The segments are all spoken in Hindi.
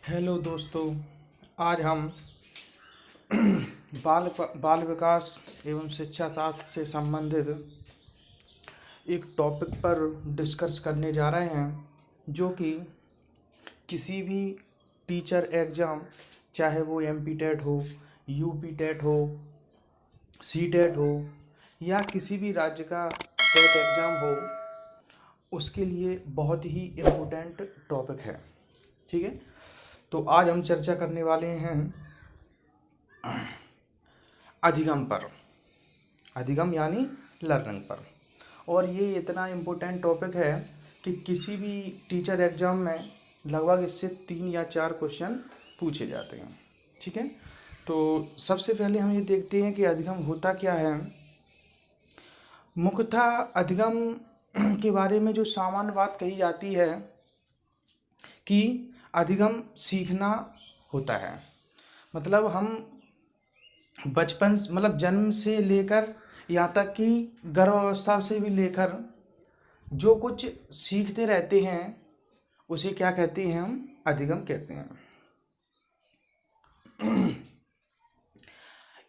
हेलो दोस्तों। आज हम बाल विकास एवं शिक्षा शास्त्र से संबंधित एक टॉपिक पर डिस्कस करने जा रहे हैं, जो कि किसी भी टीचर एग्ज़ाम, चाहे वो एमपी टेट हो, यूपी टेट हो, सी टेट हो या किसी भी राज्य का टेट एग्ज़ाम हो, उसके लिए बहुत ही इम्पोर्टेंट टॉपिक है। ठीक है, तो आज हम चर्चा करने वाले हैं अधिगम पर। अधिगम यानी लर्निंग पर। और ये इतना इम्पोर्टेंट टॉपिक है कि किसी भी टीचर एग्ज़ाम में लगभग इससे 3 या 4 क्वेश्चन पूछे जाते हैं। ठीक है, तो सबसे पहले हम ये देखते हैं कि अधिगम होता क्या है। मुख्यतः अधिगम के बारे में जो सामान्य बात कही जाती है कि अधिगम सीखना होता है। मतलब हम बचपन मतलब जन्म से लेकर यहाँ तक कि गर्भावस्था से भी लेकर जो कुछ सीखते रहते हैं उसे क्या कहते हैं, हम अधिगम कहते हैं।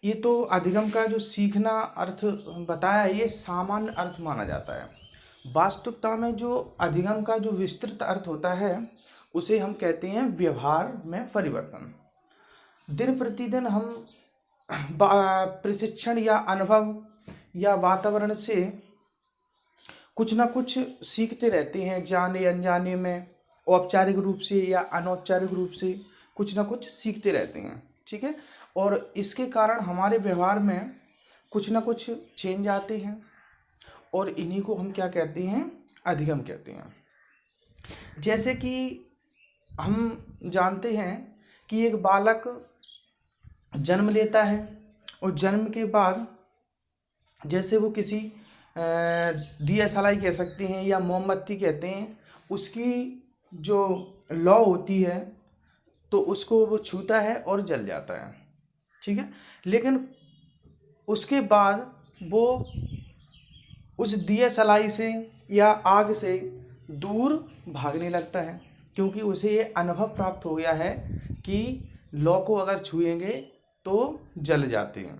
ये तो अधिगम का जो सीखना अर्थ बताया, ये सामान्य अर्थ माना जाता है। वास्तविकता में जो अधिगम का जो विस्तृत अर्थ होता है उसे हम कहते हैं व्यवहार में परिवर्तन। दिन प्रतिदिन हम प्रशिक्षण या अनुभव या वातावरण से कुछ ना कुछ सीखते रहते हैं, जाने अनजाने में, औपचारिक रूप से या अनौपचारिक रूप से कुछ ना कुछ सीखते रहते हैं। ठीक है, और इसके कारण हमारे व्यवहार में कुछ ना कुछ चेंज आते हैं और इन्हीं को हम क्या कहते हैं, अधिगम कहते हैं। जैसे कि हम जानते हैं कि एक बालक जन्म लेता है और जन्म के बाद जैसे वो किसी दिया सलाई कह सकते हैं या मोमबत्ती कहते हैं, उसकी जो लौ होती है तो उसको वो छूता है और जल जाता है। ठीक है, लेकिन उसके बाद वो उस दिया सलाई से या आग से दूर भागने लगता है, क्योंकि उसे ये अनुभव प्राप्त हो गया है कि लौ को अगर छुएंगे तो जल जाते हैं।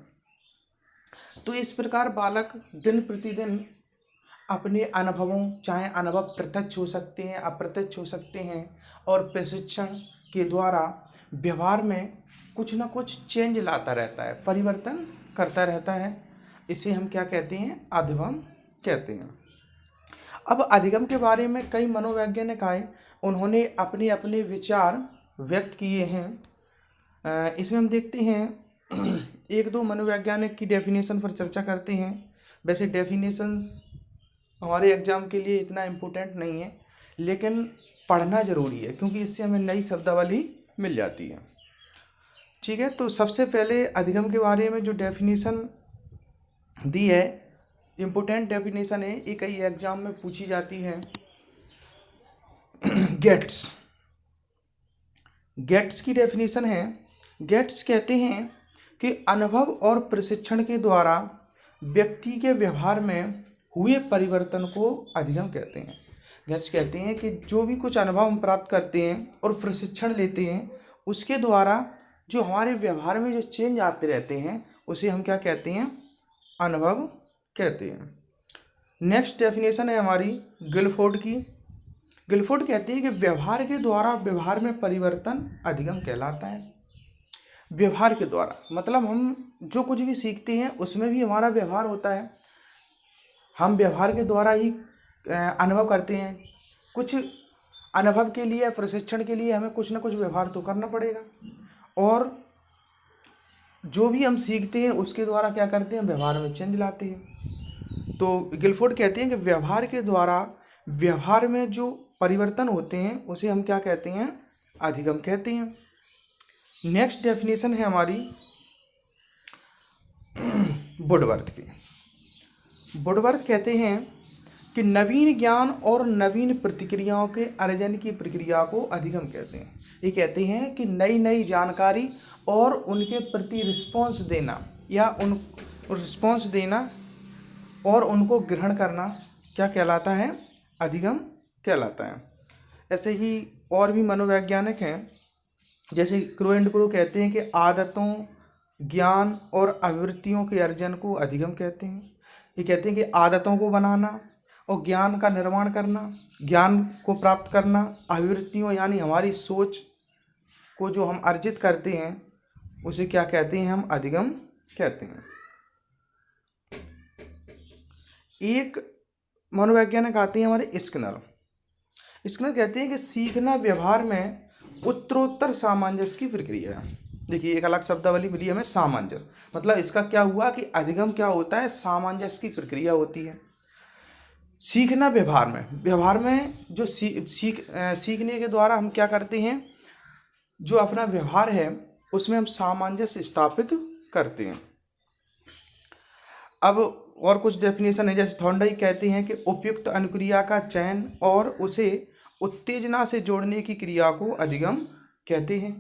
तो इस प्रकार बालक दिन प्रतिदिन अपने अनुभवों, चाहे अनुभव प्रत्यक्ष हो सकते हैं, अप्रत्यक्ष हो सकते हैं, और प्रशिक्षण के द्वारा व्यवहार में कुछ ना कुछ चेंज लाता रहता है, परिवर्तन करता रहता है। इसे हम क्या कहते हैं, अधिगम कहते हैं। अब अधिगम के बारे में कई मनोवैज्ञानिक आए, उन्होंने अपने अपने विचार व्यक्त किए हैं। इसमें हम देखते हैं एक दो मनोवैज्ञानिक की डेफिनेशन पर चर्चा करते हैं। वैसे डेफिनेशंस हमारे एग्ज़ाम के लिए इतना इम्पोर्टेंट नहीं है, लेकिन पढ़ना ज़रूरी है क्योंकि इससे हमें नई शब्दावली मिल जाती है। ठीक है, तो सबसे पहले अधिगम के बारे में जो डेफिनेशन दी है, इम्पोर्टेंट डेफिनेशन है, ये कई एग्ज़ाम में पूछी जाती है। गेट्स की डेफिनेशन है। गेट्स कहते हैं कि अनुभव और प्रशिक्षण के द्वारा व्यक्ति के व्यवहार में हुए परिवर्तन को अधिगम कहते हैं। गेट्स कहते हैं कि जो भी कुछ अनुभव हम प्राप्त करते हैं और प्रशिक्षण लेते हैं, उसके द्वारा जो हमारे व्यवहार में जो चेंज आते रहते हैं उसे हम क्या कहते हैं, अनुभव कहते हैं। नेक्स्ट डेफिनेशन है हमारी गिलफोर्ड की। गिलफोर्ड कहती है कि व्यवहार के द्वारा व्यवहार में परिवर्तन अधिगम कहलाता है। व्यवहार के द्वारा मतलब हम जो कुछ भी सीखते हैं उसमें भी हमारा व्यवहार होता है। हम व्यवहार के द्वारा ही अनुभव करते हैं। कुछ अनुभव के लिए, प्रशिक्षण के लिए हमें कुछ ना कुछ व्यवहार तो करना पड़ेगा, और जो भी हम सीखते हैं उसके द्वारा क्या करते हैं, व्यवहार में चेंज लाते हैं। तो गिलफोर्ड कहते हैं कि व्यवहार के द्वारा व्यवहार में जो परिवर्तन होते हैं उसे हम क्या कहते हैं, अधिगम कहते हैं। नेक्स्ट डेफिनेशन है हमारी वुडवर्थ की। वुडवर्थ कहते हैं कि नवीन ज्ञान और नवीन प्रतिक्रियाओं के अर्जन की प्रक्रिया को अधिगम कहते हैं। ये कहते हैं कि नई नई जानकारी और उनके प्रति रिस्पॉन्स देना या उन रिस्पॉन्स देना और उनको ग्रहण करना क्या कहलाता है, अधिगम कहलाता है। ऐसे ही और भी मनोवैज्ञानिक हैं, जैसे क्रो एंड क्रो कहते हैं कि आदतों, ज्ञान और आवृत्तियों के अर्जन को अधिगम कहते हैं। ये कहते हैं कि आदतों को बनाना और ज्ञान का निर्माण करना, ज्ञान को प्राप्त करना, आवृत्तियों यानी हमारी सोच को जो हम अर्जित करते हैं उसे क्या कहते हैं, हम अधिगम कहते हैं। एक मनोवैज्ञानिक आते हैं हमारे स्किनर। स्किनर कहते हैं कि सीखना व्यवहार में उत्तरोत्तर सामंजस्य की प्रक्रिया है। देखिए एक अलग शब्दावली मिली हमें, सामंजस्य, मतलब इसका क्या हुआ कि अधिगम क्या होता है, सामंजस्य की प्रक्रिया होती है। सीखना व्यवहार में जो सीखने के द्वारा हम क्या करते हैं, जो अपना व्यवहार है उसमें हम सामंजस्य स्थापित करते हैं। अब और कुछ डेफिनेशन है, जैसे थॉर्नडाइक कहते हैं कि उपयुक्त अनुक्रिया का चयन और उसे उत्तेजना से जोड़ने की क्रिया को अधिगम कहते हैं।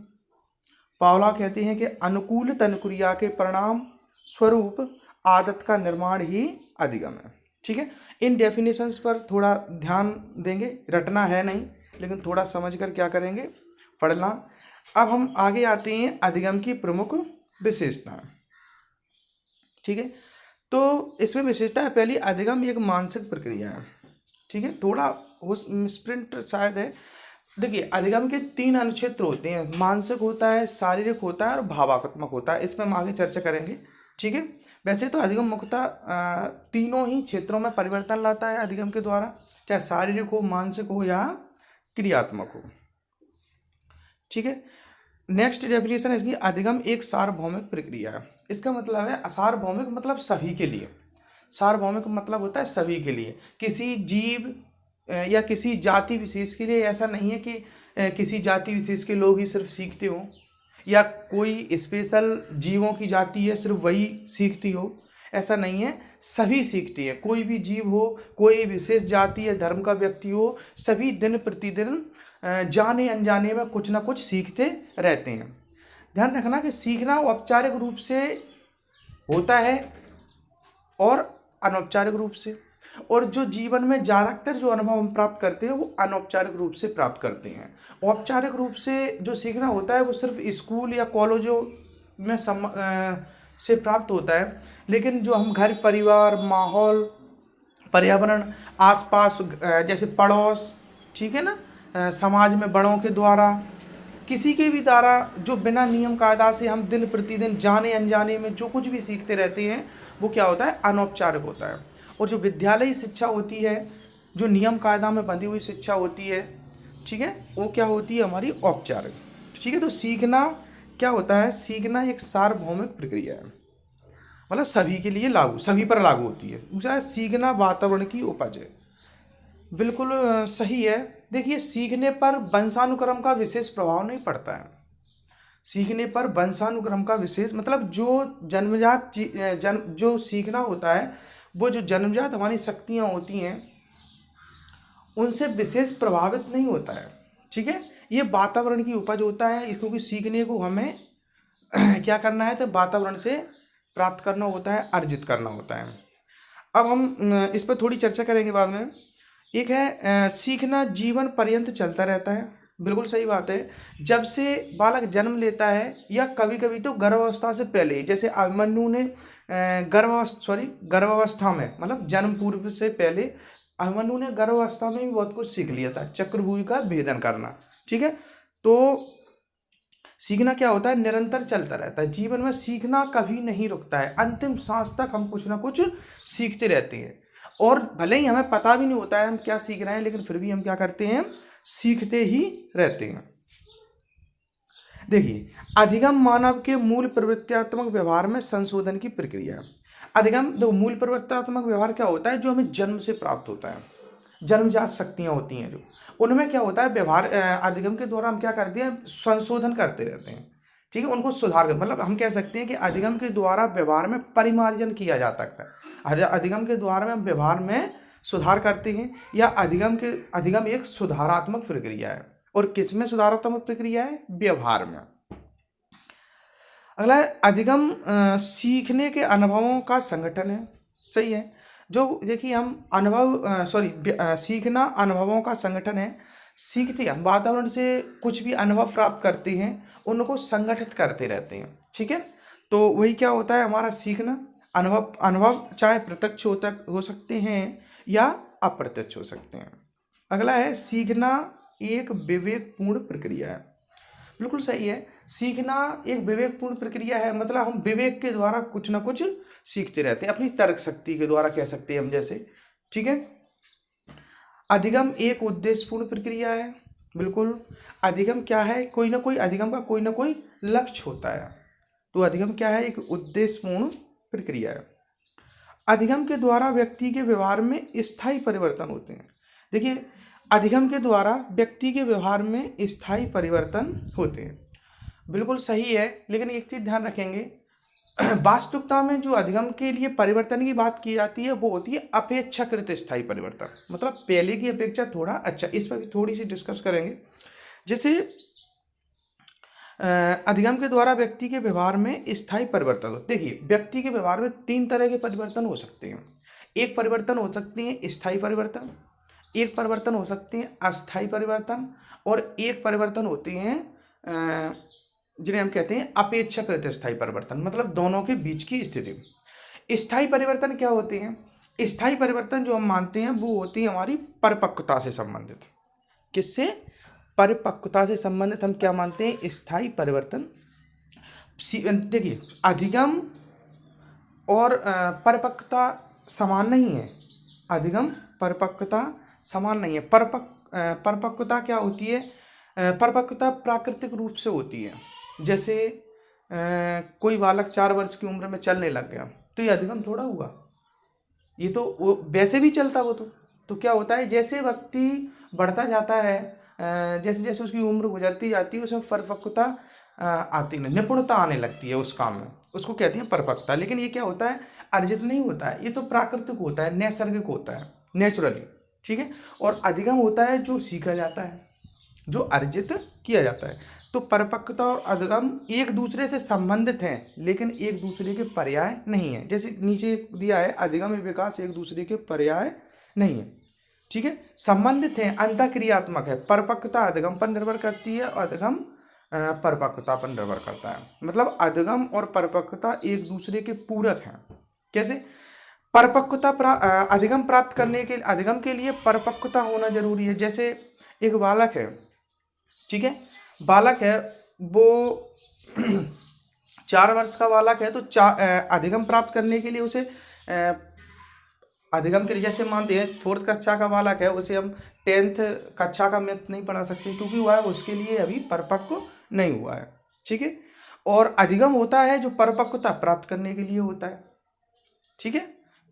पावला कहते हैं कि अनुकूलित अनुक्रिया के परिणाम स्वरूप आदत का निर्माण ही अधिगम है। ठीक है, इन डेफिनेशंस पर थोड़ा ध्यान देंगे, रटना है नहीं लेकिन थोड़ा समझकर क्या करेंगे, पढ़ना। अब हम आगे आते हैं अधिगम की प्रमुख विशेषताएं। ठीक है, तो इसमें विशेषता है पहली, अधिगम एक मानसिक प्रक्रिया है। ठीक है, थोड़ा स्प्रिंट शायद है। देखिए अधिगम के 3 अनुक्षेत्र होते हैं, मानसिक होता है, शारीरिक होता है और भावात्मक होता है। इसमें हम आगे चर्चा करेंगे। ठीक है, वैसे तो अधिगम मुख्यतः तीनों ही क्षेत्रों में परिवर्तन लाता है अधिगम के द्वारा, चाहे शारीरिक हो, मानसिक हो या क्रियात्मक हो। ठीक है, नेक्स्ट डेफिनेशन है इसकी, अधिगम एक सार्वभौमिक प्रक्रिया है। इसका मतलब है सार्वभौमिक मतलब सभी के लिए, सार्वभौमिक मतलब होता है सभी के लिए, किसी जीव या किसी जाति विशेष के लिए ऐसा नहीं है कि किसी जाति विशेष के लोग ही सिर्फ सीखते हो या कोई स्पेशल जीवों की जाति है सिर्फ वही सीखती हो, ऐसा नहीं है, सभी सीखती है। कोई भी जीव हो, कोई विशेष जाति या धर्म का व्यक्ति हो, सभी दिन प्रतिदिन जाने अनजाने में कुछ ना कुछ सीखते रहते हैं। ध्यान रखना कि सीखना औपचारिक रूप से होता है और अनौपचारिक रूप से, और जो जीवन में ज़्यादातर जो अनुभव हम प्राप्त करते हैं वो अनौपचारिक रूप से प्राप्त करते हैं। औपचारिक रूप से जो सीखना होता है वो सिर्फ स्कूल या कॉलेजों में से प्राप्त होता है, लेकिन जो हम घर परिवार, माहौल, पर्यावरण, आसपास जैसे पड़ोस, ठीक है ना, समाज में बड़ों के द्वारा, किसी के भी द्वारा जो बिना नियम कायदा से हम दिन प्रतिदिन जाने अनजाने में जो कुछ भी सीखते रहते हैं वो क्या होता है, अनौपचारिक होता है। और जो विद्यालयी शिक्षा होती है, जो नियम कायदा में बंधी हुई शिक्षा होती है, ठीक है, वो क्या होती है, हमारी औपचारिक। ठीक है, तो सीखना क्या होता है, सीखना एक सार्वभौमिक प्रक्रिया है, मतलब सभी के लिए लागू, सभी पर लागू होती है। दूसरा, सीखना वातावरण की उपज है। बिल्कुल सही है। देखिए सीखने पर वंशानुक्रम का विशेष प्रभाव नहीं पड़ता है। सीखने पर वंशानुक्रम का विशेष मतलब जो जन्मजात जो सीखना होता है वो जो जन्मजात हमारी शक्तियाँ होती हैं उनसे विशेष प्रभावित नहीं होता है। ठीक है, ये वातावरण की उपज होता है, क्योंकि सीखने को हमें क्या करना है, तो वातावरण से प्राप्त करना होता है, अर्जित करना होता है। अब हम इस पर थोड़ी चर्चा करेंगे बाद में। एक है सीखना जीवन पर्यंत चलता रहता है। बिल्कुल सही बात है। जब से बालक जन्म लेता है या कभी कभी तो गर्भावस्था से पहले, जैसे अभिमन्यु ने गर्भावस्था में मतलब जन्म पूर्व से पहले अभिमन्यु ने गर्भावस्था में भी बहुत कुछ सीख लिया था, चक्रव्यूह का भेदन करना। ठीक है, तो सीखना क्या होता है, निरंतर चलता रहता है। जीवन में सीखना कभी नहीं रुकता है, अंतिम सांस तक हम कुछ ना कुछ सीखते रहते हैं। और भले ही हमें पता भी नहीं होता है हम क्या सीख रहे हैं, लेकिन फिर भी हम क्या करते हैं, सीखते ही रहते हैं। देखिए अधिगम मानव के मूल प्रवृत्त्यात्मक व्यवहार में संशोधन की प्रक्रिया है। अधिगम दो मूल प्रवृत्त्यात्मक व्यवहार क्या होता है, जो हमें जन्म से प्राप्त होता है, जन्मजात शक्तियाँ होती हैं जो, उनमें क्या होता है व्यवहार, अधिगम के द्वारा हम क्या करते हैं, संशोधन करते रहते हैं। ठीक है, उनको सुधार कर, मतलब हम कह सकते हैं कि अधिगम के द्वारा व्यवहार में परिमार्जन किया जा सकता है। अधिगम के द्वारा में हम व्यवहार में सुधार करते हैं, या अधिगम एक सुधारात्मक प्रक्रिया है। और किस में सुधारात्मक प्रक्रिया है, व्यवहार में। अगला है अधिगम सीखने के अनुभवों का संगठन है। सही है, जो देखिए हम सीखना अनुभवों का संगठन है। सीखते हैं, हम वातावरण से कुछ भी अनुभव प्राप्त करते हैं, उनको संगठित करते रहते हैं। ठीक है, तो वही क्या होता है हमारा सीखना। अनुभव अनुभव चाहे प्रत्यक्ष हो सकते हैं या अप्रत्यक्ष हो सकते हैं। अगला है सीखना एक विवेकपूर्ण प्रक्रिया है। बिल्कुल सही है, सीखना एक विवेकपूर्ण प्रक्रिया है, मतलब हम विवेक के द्वारा कुछ ना कुछ सीखते रहते हैं, अपनी तर्क शक्ति के द्वारा कह सकते हैं हम जैसे। ठीक है, अधिगम एक उद्देश्यपूर्ण प्रक्रिया है। बिल्कुल, अधिगम क्या है, कोई ना कोई अधिगम का कोई ना कोई लक्ष्य होता है, तो अधिगम क्या है, एक उद्देश्यपूर्ण प्रक्रिया है। अधिगम के द्वारा व्यक्ति के व्यवहार में स्थायी परिवर्तन होते हैं। देखिए, अधिगम के द्वारा व्यक्ति के व्यवहार में स्थायी परिवर्तन होते हैं। बिल्कुल सही है, लेकिन एक चीज ध्यान रखेंगे, वास्तविकता में जो अधिगम के लिए परिवर्तन की बात की जाती है वो होती है अपेक्षाकृत स्थायी परिवर्तन, मतलब पहले की अपेक्षा थोड़ा अच्छा। इस पर भी थोड़ी सी डिस्कस करेंगे। जैसे अधिगम के द्वारा व्यक्ति के व्यवहार में स्थायी परिवर्तन हो। देखिए, व्यक्ति के व्यवहार में 3 तरह के परिवर्तन हो सकते हैं। एक परिवर्तन हो सकते हैं स्थायी परिवर्तन, एक परिवर्तन हो सकते हैं अस्थायी परिवर्तन, और एक परिवर्तन होते हैं जिन्हें हम कहते हैं अपेक्षाकृत स्थायी परिवर्तन, मतलब दोनों के बीच की स्थिति। स्थायी परिवर्तन क्या होते हैं? स्थायी परिवर्तन जो हम मानते हैं वो होती है हमारी परिपक्वता से संबंधित। किससे? परिपक्वता से संबंधित हम क्या मानते हैं? स्थायी परिवर्तन। देखिए, अधिगम और परिपक्वता समान नहीं है। अधिगम परिपक्वता समान नहीं है। परिपक्वता क्या होती है? परिपक्वता प्राकृतिक रूप से होती है। जैसे कोई बालक 4 वर्ष की उम्र में चलने लग गया, तो ये अधिगम थोड़ा हुआ, ये तो वो वैसे भी चलता वो तो क्या होता है, जैसे व्यक्ति बढ़ता जाता है, जैसे जैसे उसकी उम्र गुजरती जाती है, उसमें परिपक्वता आती नहीं, निपुणता आने लगती है उस काम में, उसको कहते हैं परिपक्वता। लेकिन ये क्या होता है? अर्जित नहीं होता है, ये तो प्राकृतिक होता है, नैसर्गिक होता है, नेचुरली। ठीक है, और अधिगम होता है जो सीखा जाता है, जो अर्जित किया जाता है। तो परिपक्वता और अधिगम एक दूसरे से संबंधित हैं, लेकिन एक दूसरे के पर्याय नहीं है। जैसे नीचे दिया है, अधिगम और विकास एक दूसरे के पर्याय नहीं है। ठीक है, संबंधित हैं, अंतःक्रियात्मक है। परिपक्वता अधिगम पर निर्भर करती है, अधिगम परिपक्वता पर निर्भर करता है। मतलब अधिगम और परिपक्वता एक दूसरे के पूरक हैं। कैसे? परिपक्वता अधिगम प्राप्त करने के अधिगम के लिए परिपक्वता होना जरूरी है। जैसे एक बालक है, ठीक है, बालक है वो 4 वर्ष का बालक है, तो अधिगम प्राप्त करने के लिए उसे अधिगम के लिए, जैसे मानते हैं 4th कक्षा का बालक है, उसे हम 10th कक्षा का मैथ नहीं पढ़ा सकते, क्योंकि वह उसके लिए अभी परिपक्व नहीं हुआ है। ठीक है, और अधिगम होता है जो परिपक्वता प्राप्त करने के लिए होता है। ठीक है,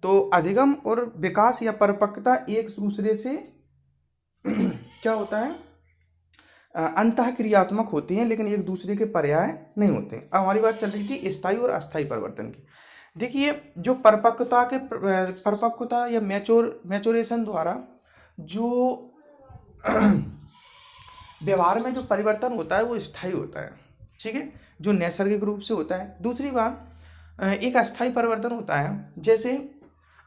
तो अधिगम और विकास या परिपक्वता एक दूसरे से क्या होता है? अंतःक्रियात्मक होते हैं, लेकिन एक दूसरे के पर्याय नहीं होते। अब हमारी बात चल रही थी स्थायी और अस्थायी परिवर्तन की। देखिए, जो परिपक्वता या मैच्योरेशन द्वारा जो व्यवहार में जो परिवर्तन होता है वो स्थायी होता है। ठीक है, जो नैसर्गिक रूप से होता है। दूसरी बात, एक अस्थायी परिवर्तन होता है। जैसे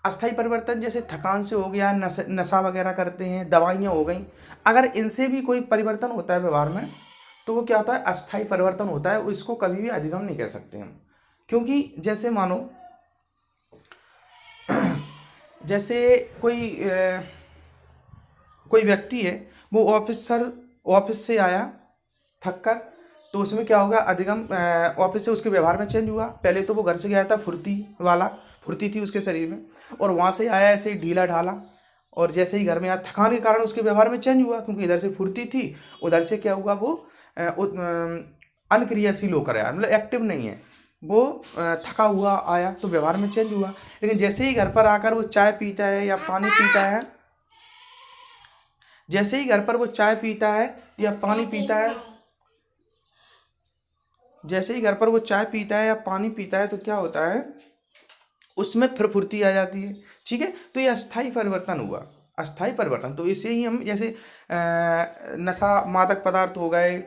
अस्थायी परिवर्तन, जैसे थकान से हो गया, नशा वगैरह करते हैं, दवाइयाँ हो गई, अगर इनसे भी कोई परिवर्तन होता है व्यवहार में, तो वो क्या होता है? अस्थायी परिवर्तन होता है। इसको कभी भी अधिगम नहीं कह सकते हम, क्योंकि जैसे मानो जैसे कोई व्यक्ति है, वो ऑफिस से आया थक कर, तो उसमें क्या होगा? अधिगम ऑफिस से उसके व्यवहार में चेंज हुआ। पहले तो वो घर से गया था फुर्ती थी उसके शरीर में, और वहाँ से आया ऐसे ढीला ढाला, और जैसे ही घर में आया, थकान के कारण उसके व्यवहार में चेंज हुआ, क्योंकि इधर से फुर्ती थी, उधर से क्या हुआ? वो अनक्रियाशील होकर आया, मतलब एक्टिव नहीं है, वो थका हुआ आया, तो व्यवहार में चेंज हुआ। लेकिन जैसे ही घर पर आकर वो चाय पीता है या पानी पीता है, जैसे ही घर पर वो चाय पीता है या पानी पीता है, जैसे ही घर पर वो चाय पीता है या पानी पीता है, तो क्या होता है? उसमें फिर फुर्ती आ जाती है। ठीक है, तो ये अस्थायी परिवर्तन हुआ, अस्थायी परिवर्तन। तो इसे ही हम, जैसे नशा, मादक पदार्थ हो गए,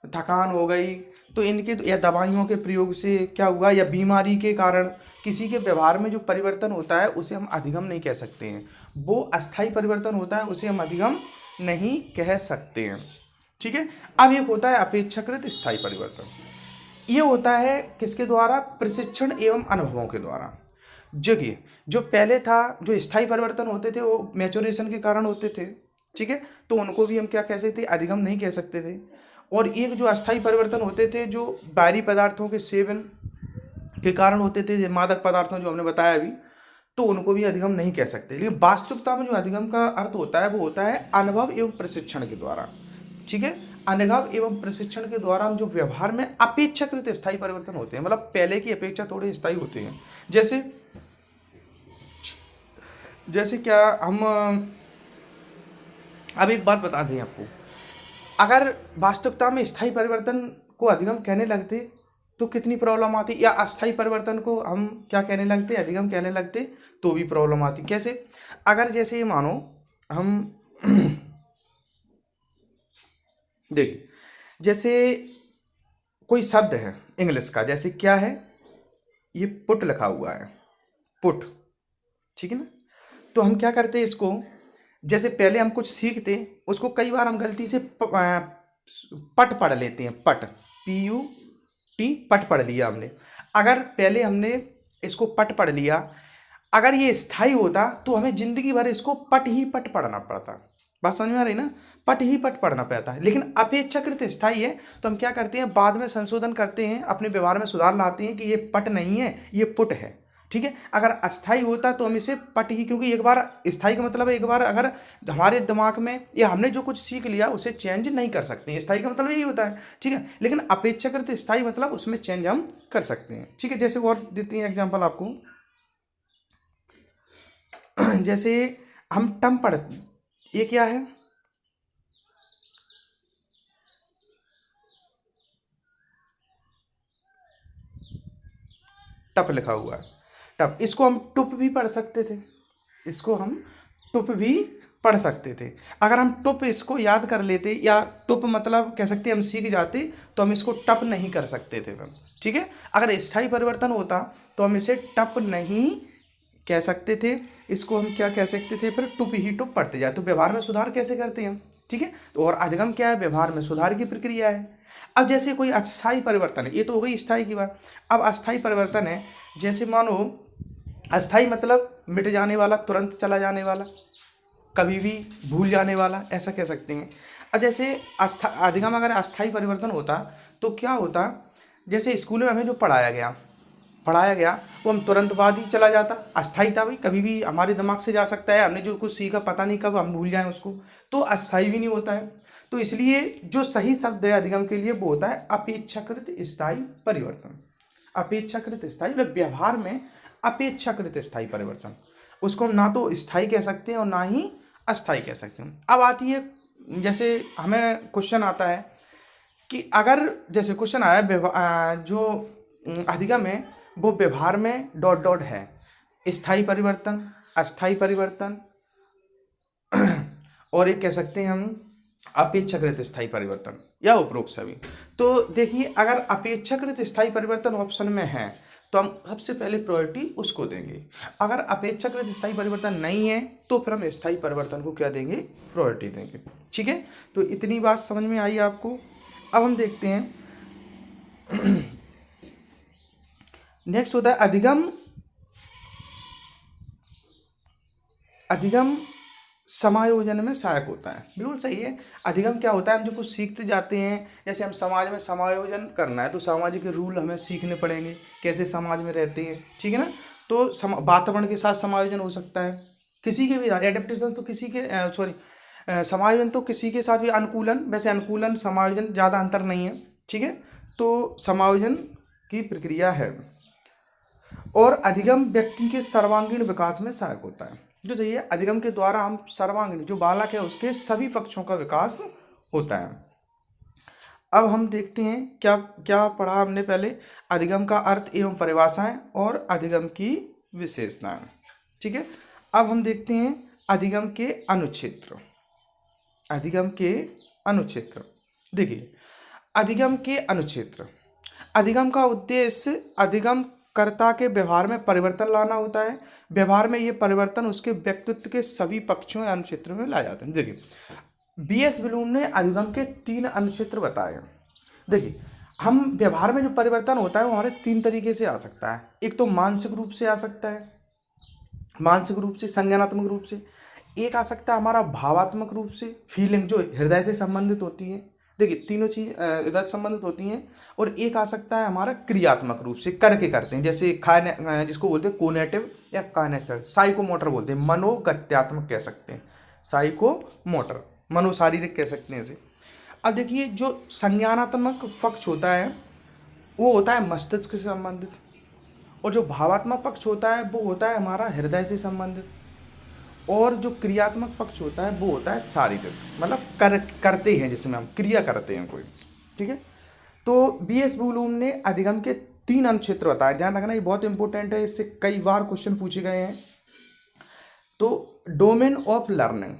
थकान हो गई, तो इनके या दवाइयों के प्रयोग से क्या हुआ, या बीमारी के कारण किसी के व्यवहार में जो परिवर्तन होता है उसे हम अधिगम नहीं कह सकते हैं। वो अस्थायी परिवर्तन होता है, उसे हम अधिगम नहीं कह सकते हैं। ठीक है। अब एक होता है अपेक्षाकृत स्थायी परिवर्तन। ये होता है किसके द्वारा? प्रशिक्षण एवं अनुभवों के द्वारा। जो कि जो पहले था, जो स्थायी परिवर्तन होते थे वो मैच्योरेशन के कारण होते थे। ठीक है, तो उनको भी हम क्या कह सकते थे? अधिगम नहीं कह सकते थे। और एक जो अस्थायी परिवर्तन होते थे, जो बाहरी पदार्थों के सेवन के कारण होते थे, मादक पदार्थों जो हमने बताया अभी, तो उनको भी अधिगम नहीं कह सकते। लेकिन वास्तविकता में जो अधिगम का अर्थ होता है वो होता है अनुभव एवं प्रशिक्षण के द्वारा। ठीक है, अनुभव एवं प्रशिक्षण के द्वारा हम जो व्यवहार में अपेक्षाकृत स्थायी परिवर्तन होते हैं, मतलब पहले की अपेक्षा थोड़े स्थायी होते हैं। जैसे जैसे क्या हम अब एक बात बता दें आपको, अगर वास्तविकता में स्थायी परिवर्तन को अधिगम कहने लगते तो कितनी प्रॉब्लम आती, या अस्थायी परिवर्तन को हम क्या कहने लगते? अधिगम कहने लगते, तो भी प्रॉब्लम आती। कैसे? अगर जैसे मानो हम देखिए, जैसे कोई शब्द है इंग्लिश का, जैसे क्या है, ये पुट लिखा हुआ है, पुट। ठीक है ना? तो हम क्या करते हैं इसको, जैसे पहले हम कुछ सीखते, उसको कई बार हम गलती से पट पढ़ लेते हैं। पट, PUT, पट पढ़ लिया हमने। अगर पहले हमने इसको पट पढ़ लिया, अगर ये स्थायी होता तो हमें जिंदगी भर इसको पट ही पट पढ़ना पड़ता। बात समझ में आ रही ना? पट ही पट पढ़ना पड़ता है। लेकिन अपेक्षाकृत स्थायी है तो हम क्या करते हैं, बाद में संशोधन करते हैं, अपने व्यवहार में सुधार लाते हैं कि ये पट नहीं है, ये पुट है। ठीक है, अगर अस्थाई होता तो हम इसे पट ही, क्योंकि एक बार स्थाई का मतलब है एक बार अगर हमारे दिमाग में या हमने जो कुछ सीख लिया उसे चेंज नहीं कर सकते। स्थाई का मतलब यही होता है। ठीक है, लेकिन अपेक्षाकृत स्थाई मतलब उसमें चेंज हम कर सकते हैं। ठीक है, जैसे और देती हैं एग्जाम्पल आपको। जैसे हम टम पढ़, ये क्या है? टप लिखा हुआ है, टप। इसको हम टुप भी पढ़ सकते थे, इसको हम टुप भी पढ़ सकते थे। अगर हम टुप इसको याद कर लेते, या टुप मतलब कह सकते हम सीख जाते, तो हम इसको टप नहीं कर सकते थे फिर। ठीक है, अगर स्थायी परिवर्तन होता तो हम इसे टप नहीं कह सकते थे, इसको हम क्या कह सकते थे? फिर टुप ही टुप पढ़ते जाए। तो व्यवहार में सुधार कैसे करते हैं हम? ठीक है, तो और अधिगम क्या है? व्यवहार में सुधार की प्रक्रिया है। अब जैसे कोई अस्थायी परिवर्तन है, ये तो हो गई स्थायी की बात। अब अस्थायी परिवर्तन है, जैसे मानो अस्थाई मतलब मिट जाने वाला, तुरंत चला जाने वाला, कभी भी भूल जाने वाला, ऐसा कह सकते हैं। अब जैसे अधिगम अगर अस्थाई परिवर्तन होता तो क्या होता? जैसे स्कूल में हमें जो पढ़ाया गया वो हम तुरंत बाद ही चला जाता। अस्थाई था भाई, कभी भी हमारे दिमाग से जा सकता है, हमने जो कुछ सीखा पता नहीं कब हम भूल जाएं उसको, तो अस्थाई भी नहीं होता है। तो इसलिए जो सही शब्द है अधिगम के लिए वो होता है अपेक्षाकृत स्थायी परिवर्तन। अपेक्षाकृत स्थायी मतलब व्यवहार में अपेक्षाकृत स्थायी परिवर्तन, उसको हम ना तो स्थायी कह सकते हैं और ना ही अस्थायी कह सकते हैं। अब आती है, जैसे हमें क्वेश्चन आता है कि अगर जैसे क्वेश्चन आया जो अधिगम है वो व्यवहार में डॉट डॉट है, स्थायी परिवर्तन, अस्थायी परिवर्तन और एक कह सकते हैं हम अपेक्षाकृत स्थायी परिवर्तन या उपरोक्त सभी। तो देखिए, अगर अपेक्षाकृत स्थायी परिवर्तन ऑप्शन में है तो हम सबसे पहले प्रायोरिटी उसको देंगे। अगर अपेक्षाकृत स्थायी परिवर्तन नहीं है तो फिर हम स्थायी परिवर्तन को क्या देंगे? प्रायोरिटी देंगे। ठीक है, तो इतनी बात समझ में आई आपको। अब हम देखते हैं नेक्स्ट होता है अधिगम। अधिगम समायोजन में सहायक होता है। बिल्कुल सही है। अधिगम क्या होता है? हम जो कुछ सीखते जाते हैं, जैसे हम समाज में समायोजन करना है तो सामाजिक रूल हमें सीखने पड़ेंगे, कैसे समाज में रहते हैं। ठीक है ना? तो वातावरण के साथ समायोजन हो सकता है, किसी के भी एडेप्टेशन तो किसी के समायोजन तो किसी के साथ भी, अनुकूलन, वैसे अनुकूलन समायोजन ज़्यादा अंतर नहीं है। ठीक है, तो समायोजन की प्रक्रिया है। और अधिगम व्यक्ति के सर्वांगीण विकास में सहायक होता है। जो चाहिए, अधिगम के द्वारा हम सर्वांगीण, जो बालक है उसके सभी पक्षों का विकास होता है। अब हम देखते हैं क्या क्या पढ़ा हमने पहले, अधिगम का अर्थ एवं परिभाषाएं और अधिगम की विशेषताएं। ठीक है, अब हम देखते हैं अधिगम के अनुक्षेत्र। अधिगम के अनुक्षेत्र, देखिए अधिगम के अनुक्षेत्र। अधिगम का उद्देश्य अधिगम कर्ता के व्यवहार में परिवर्तन लाना होता है। व्यवहार में ये परिवर्तन उसके व्यक्तित्व के सभी पक्षों या अनुक्षेत्रों में लाया जाता है। देखिए, बीएस ब्लूम ने अधिगम के 3 अनुक्षेत्र बताए हैं। देखिए, हम व्यवहार में जो परिवर्तन होता है वो हमारे 3 तरीके से आ सकता है। एक तो मानसिक रूप से आ सकता है, मानसिक रूप से, संज्ञानात्मक रूप से। एक आ सकता है हमारा भावात्मक रूप से, फीलिंग जो हृदय से संबंधित होती है। देखिए, तीनों चीज हृदय से संबंधित होती हैं। और एक आ सकता है हमारा क्रियात्मक रूप से, करके करते हैं, जैसे खाने, जिसको बोलते हैं कोनेटिव या काइनेस्टिव, साइकोमोटर बोलते हैं, मनोगत्यात्मक कह सकते हैं, साइकोमोटर, मनोशारीरिक कह सकते हैं इसे। अब देखिए, जो संज्ञानात्मक पक्ष होता है वो होता है मस्तिष्क से संबंधित, और जो भावात्मक पक्ष होता है वो होता है हमारा हृदय से संबंधित, और जो क्रियात्मक पक्ष होता है वो होता है शारीरिक, मतलब करते हैं, जिसमें हम क्रिया करते हैं कोई। ठीक है, तो बीएस ब्लूम ने अधिगम के 3 अनुक्षेत्र बताए। ध्यान रखना, ये बहुत इंपॉर्टेंट है, इससे कई बार क्वेश्चन पूछे गए हैं। तो domain of learning,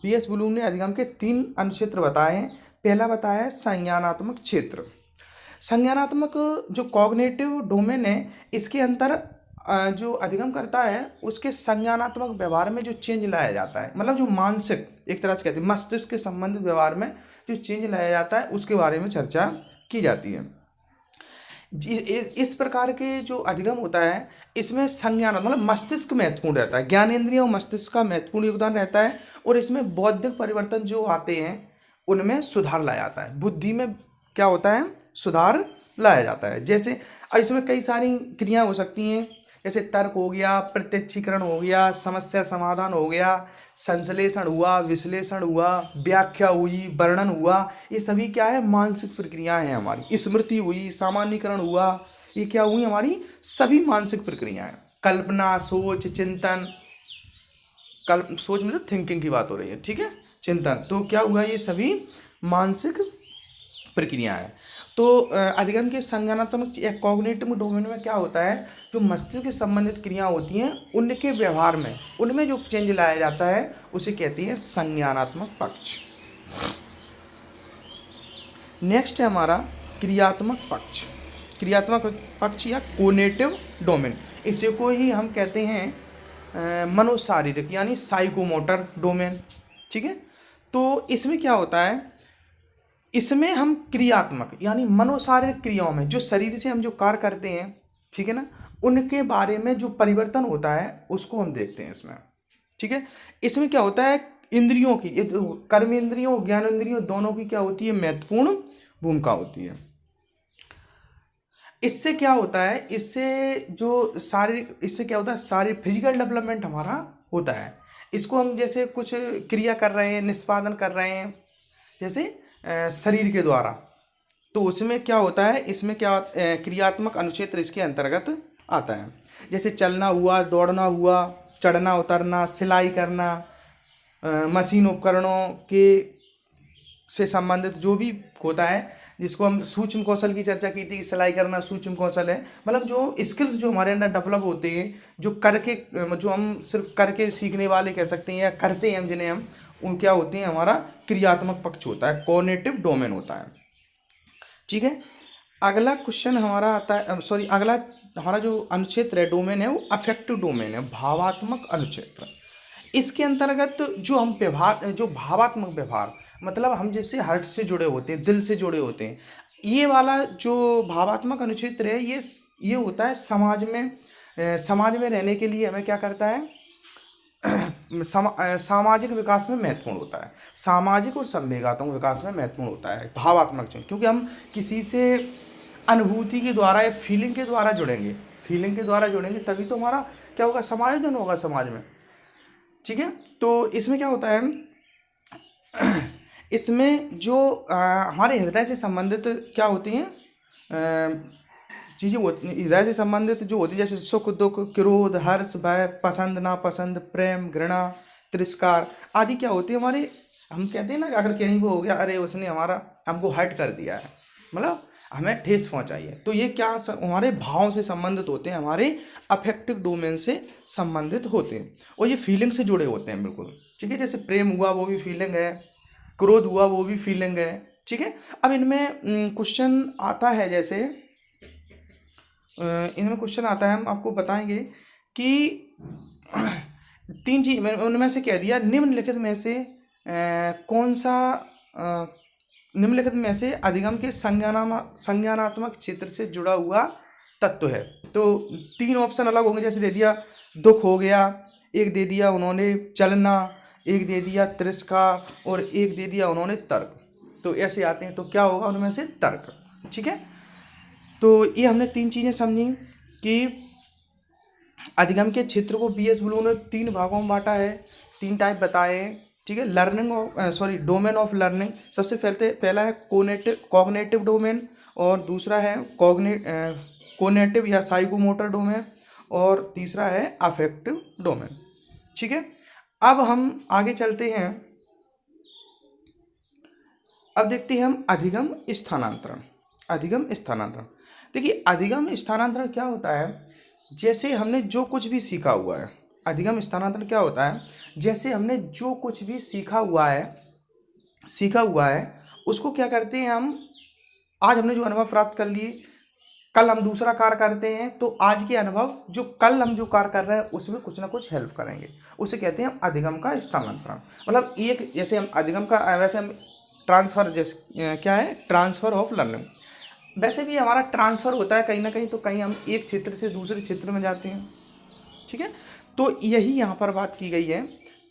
BS Bloom ने अधिगम के 3 अनुक्षेत्र बताए हैं। पहला बताया है संज्ञानात्मक क्षेत्र। संज्ञानात्मक जो कॉग्निटिव डोमेन है, इसके अंतर जो अधिगम करता है उसके संज्ञानात्मक व्यवहार में जो चेंज लाया जाता है, मतलब जो मानसिक, एक तरह से कहते हैं मस्तिष्क के संबंधित व्यवहार में जो चेंज लाया जाता है उसके बारे में चर्चा की जाती है। इस प्रकार के जो अधिगम होता है इसमें संज्ञान, मतलब मस्तिष्क महत्वपूर्ण रहता है, ज्ञानेंद्रिय और मस्तिष्क का महत्वपूर्ण योगदान रहता है। और इसमें बौद्धिक परिवर्तन जो आते हैं उनमें सुधार लाया जाता है, बुद्धि में क्या होता है, सुधार लाया जाता है। जैसे अब इसमें कई सारी क्रियाएं हो सकती हैं, जैसे तर्क हो गया, प्रत्यक्षीकरण हो गया, समस्या समाधान हो गया, संश्लेषण हुआ, विश्लेषण हुआ, व्याख्या हुई, वर्णन हुआ। ये सभी क्या है, मानसिक प्रक्रियाएं हैं हमारी। स्मृति हुई, सामान्यीकरण हुआ, ये क्या हुई, हमारी सभी मानसिक प्रक्रियाएं। कल्पना, सोच, चिंतन, सोच मतलब थिंकिंग की बात हो रही है, ठीक है, चिंतन, तो क्या हुआ, ये सभी मानसिक प्रक्रिया है। तो अधिगम के संज्ञानात्मक या कॉग्निटिव डोमेन में क्या होता है, जो मस्तिष्क से संबंधित क्रिया होती हैं उनके व्यवहार में, उनमें जो चेंज लाया जाता है उसे कहती है संज्ञानात्मक पक्ष। नेक्स्ट है हमारा क्रियात्मक पक्ष। क्रियात्मक पक्ष या कोनेटिव डोमेन, इसे को ही हम कहते हैं मनोशारीरिक यानी साइकोमोटर डोमेन। ठीक है, तो इसमें क्या होता है, इसमें हम क्रियात्मक यानी मनोशारीरिक क्रियाओं में जो शरीर से हम जो कार्य करते हैं, ठीक है ना, उनके बारे में जो परिवर्तन होता है उसको हम देखते हैं इसमें। ठीक है, इसमें क्या होता है, इंद्रियों की, कर्म इंद्रियों, ज्ञान इंद्रियों, दोनों की क्या होती है, महत्वपूर्ण भूमिका होती है। इससे क्या होता है, इससे जो शारीरिक, इससे क्या होता है, शारीरिक फिजिकल डेवलपमेंट हमारा होता है। इसको हम जैसे कुछ क्रिया कर रहे हैं, निष्पादन कर रहे हैं, जैसे शरीर के द्वारा, तो उसमें क्या होता है, इसमें क्या क्रियात्मक अनुक्षेत्र इसके अंतर्गत आता है। जैसे चलना हुआ, दौड़ना हुआ, चढ़ना उतरना, सिलाई करना, मशीन उपकरणों के से संबंधित जो भी होता है, जिसको हम सूक्ष्म कौशल की चर्चा की थी, सिलाई करना सूक्ष्म कौशल है। मतलब जो स्किल्स जो हमारे अंदर डेवलप होते हैं, जो करके, जो हम सिर्फ करके सीखने वाले कह सकते हैं या करते हैं हम, जिन्हें हम, उन क्या होते हैं, हमारा क्रियात्मक पक्ष होता है, कॉग्निटिव डोमेन होता है। ठीक है, अगला क्वेश्चन हमारा आता है, सॉरी, अगला हमारा जो अनुक्षेत्र है, डोमेन है, वो अफेक्टिव डोमेन है, भावात्मक अनुक्षेत्र। इसके अंतर्गत जो हम व्यवहार, जो भावात्मक व्यवहार, मतलब हम जैसे हार्ट से जुड़े होते हैं, दिल से जुड़े होते हैं, ये वाला जो भावात्मक अनुक्षेत्र है, ये होता है समाज में, समाज में रहने के लिए हमें क्या करता है, सामाजिक विकास में महत्वपूर्ण होता है, सामाजिक और संवेगात्मक विकास में महत्वपूर्ण होता है भावात्मक चीज, क्योंकि हम किसी से अनुभूति के द्वारा या फीलिंग के द्वारा जुड़ेंगे, फीलिंग के द्वारा जुड़ेंगे तभी तो हमारा क्या होगा, समायोजन होगा समाज में। ठीक है, तो इसमें क्या होता है, इसमें जो हमारे हृदय से संबंधित क्या होती हैं चीज़ें, हृदय से संबंधित जो होती है, जैसे सुख दुख, क्रोध, हर्ष, भय, पसंद नापसंद, प्रेम, घृणा, तिरस्कार आदि क्या होती है हमारे, हम कहते हैं ना, अगर कहीं वो हो गया, अरे उसने हमारा हमको हर्ट कर दिया है, मतलब हमें ठेस पहुंचाई है, तो ये क्या हमारे भाव से संबंधित होते हैं, हमारे अफेक्टिव डोमेन से संबंधित होते हैं, और ये फीलिंग से जुड़े होते हैं बिल्कुल। ठीक है, जैसे प्रेम हुआ वो भी फीलिंग है, क्रोध हुआ वो भी फीलिंग है। ठीक है, अब इनमें क्वेश्चन आता है, जैसे इनमें क्वेश्चन आता है, हम आपको बताएंगे कि 3 चीज उनमें से कह दिया, निम्नलिखित में से कौन सा निम्नलिखित में से अधिगम के संज्ञानात्मक क्षेत्र से जुड़ा हुआ तत्व है। तो 3 ऑप्शन अलग होंगे, जैसे दे दिया दुख हो गया, एक दे दिया उन्होंने चलना, एक दे दिया तिरस्कार और एक दे दिया उन्होंने तर्क। तो ऐसे आते हैं, तो क्या होगा उनमें से तर्क। ठीक है, तो ये हमने 3 चीज़ें समझी कि अधिगम के क्षेत्र को बी एस ब्लू ने 3 भागों में बांटा है, 3 टाइप बताए हैं। ठीक है, डोमेन ऑफ लर्निंग। सबसे पहला है कॉग्निटिव डोमेन, और दूसरा है कोनेटिव या साइकोमोटर डोमेन, और तीसरा है अफेक्टिव डोमेन। ठीक है, अब हम आगे चलते हैं। अब देखते हैं हम अधिगम स्थानांतरण। देखिए, अधिगम स्थानांतरण क्या होता है, जैसे हमने जो कुछ भी सीखा हुआ है। अधिगम स्थानांतरण क्या होता है, जैसे हमने जो कुछ भी सीखा हुआ है उसको क्या करते हैं हम, आज हमने जो अनुभव प्राप्त कर लिए, कल हम दूसरा कार्य करते हैं, तो आज के अनुभव जो कल हम जो कार्य कर रहे हैं उसमें कुछ ना कुछ हेल्प करेंगे, उसे कहते हैं हम अधिगम का स्थानांतरण। मतलब एक, जैसे हम अधिगम का, वैसे हम ट्रांसफर, जैसे क्या है, ट्रांसफर ऑफ लर्निंग। वैसे भी हमारा ट्रांसफ़र होता है कहीं ना कहीं, तो कहीं हम एक क्षेत्र से दूसरे क्षेत्र में जाते हैं। ठीक है, तो यही यहाँ पर बात की गई है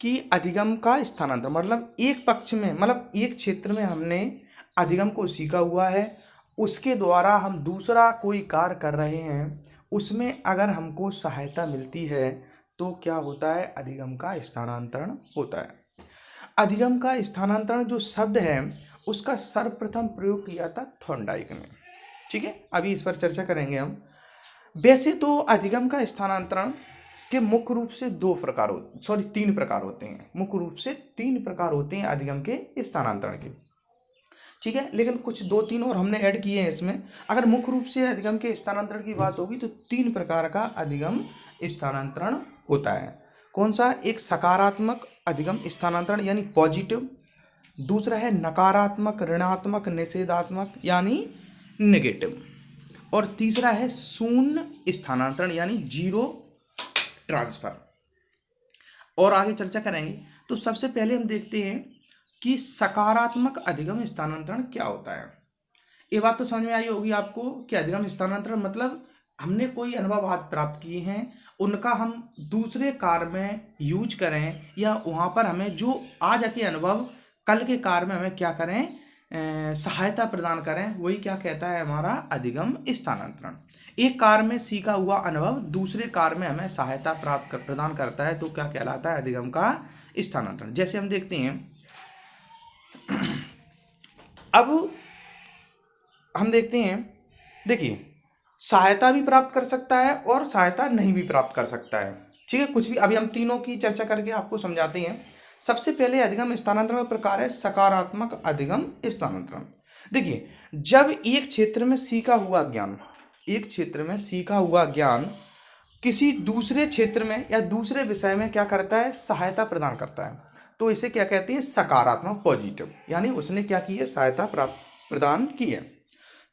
कि अधिगम का स्थानांतरण मतलब एक पक्ष में, मतलब एक क्षेत्र में हमने अधिगम को सीखा हुआ है, उसके द्वारा हम दूसरा कोई कार्य कर रहे हैं, उसमें अगर हमको सहायता मिलती है तो क्या होता है, अधिगम का स्थानांतरण होता है। अधिगम का स्थानांतरण जो शब्द है उसका सर्वप्रथम प्रयोग किया था थॉर्नडाइक ने। ठीक है, अभी इस पर चर्चा करेंगे हम। वैसे तो अधिगम का स्थानांतरण के मुख्य रूप से 3 प्रकार होते हैं। मुख्य रूप से 3 प्रकार होते हैं अधिगम के स्थानांतरण के। ठीक है, लेकिन कुछ 2-3 और हमने ऐड किए हैं इसमें। अगर मुख्य रूप से अधिगम के स्थानांतरण की बात होगी तो 3 प्रकार का अधिगम स्थानांतरण होता है। कौन सा, एक सकारात्मक अधिगम स्थानांतरण यानी पॉजिटिव, दूसरा है नकारात्मक ऋणात्मक निषेधात्मक यानी नेगेटिव, और तीसरा है शून्य स्थानांतरण यानी जीरो ट्रांसफर। और आगे चर्चा करेंगे। तो सबसे पहले हम देखते हैं कि सकारात्मक अधिगम स्थानांतरण क्या होता है। ये बात तो समझ में आई होगी आपको कि अधिगम स्थानांतरण मतलब हमने कोई अनुभव आज प्राप्त किए हैं, उनका हम दूसरे कार्य में यूज करें, या वहाँ पर हमें जो आज के अनुभव कल के कार्य में हमें क्या करें, सहायता प्रदान करें, वही क्या कहता है हमारा अधिगम स्थानांतरण। एक कार्य में सीखा हुआ अनुभव दूसरे कार्य में हमें सहायता प्रदान करता है, तो क्या कहलाता है, अधिगम का स्थानांतरण। जैसे हम देखते हैं, अब हम देखते हैं, देखिए, सहायता भी प्राप्त कर सकता है और सहायता नहीं भी प्राप्त कर सकता है। ठीक है, कुछ भी, अभी हम तीनों की चर्चा करके आपको समझाते हैं। सबसे पहले अधिगम स्थानांतरण का प्रकार है सकारात्मक अधिगम स्थानांतरण। देखिए, जब एक क्षेत्र में सीखा हुआ ज्ञान किसी दूसरे क्षेत्र में या दूसरे विषय में क्या करता है, सहायता प्रदान करता है, तो इसे क्या कहते हैं, सकारात्मक पॉजिटिव, यानी उसने क्या की है, सहायता प्रदान की है,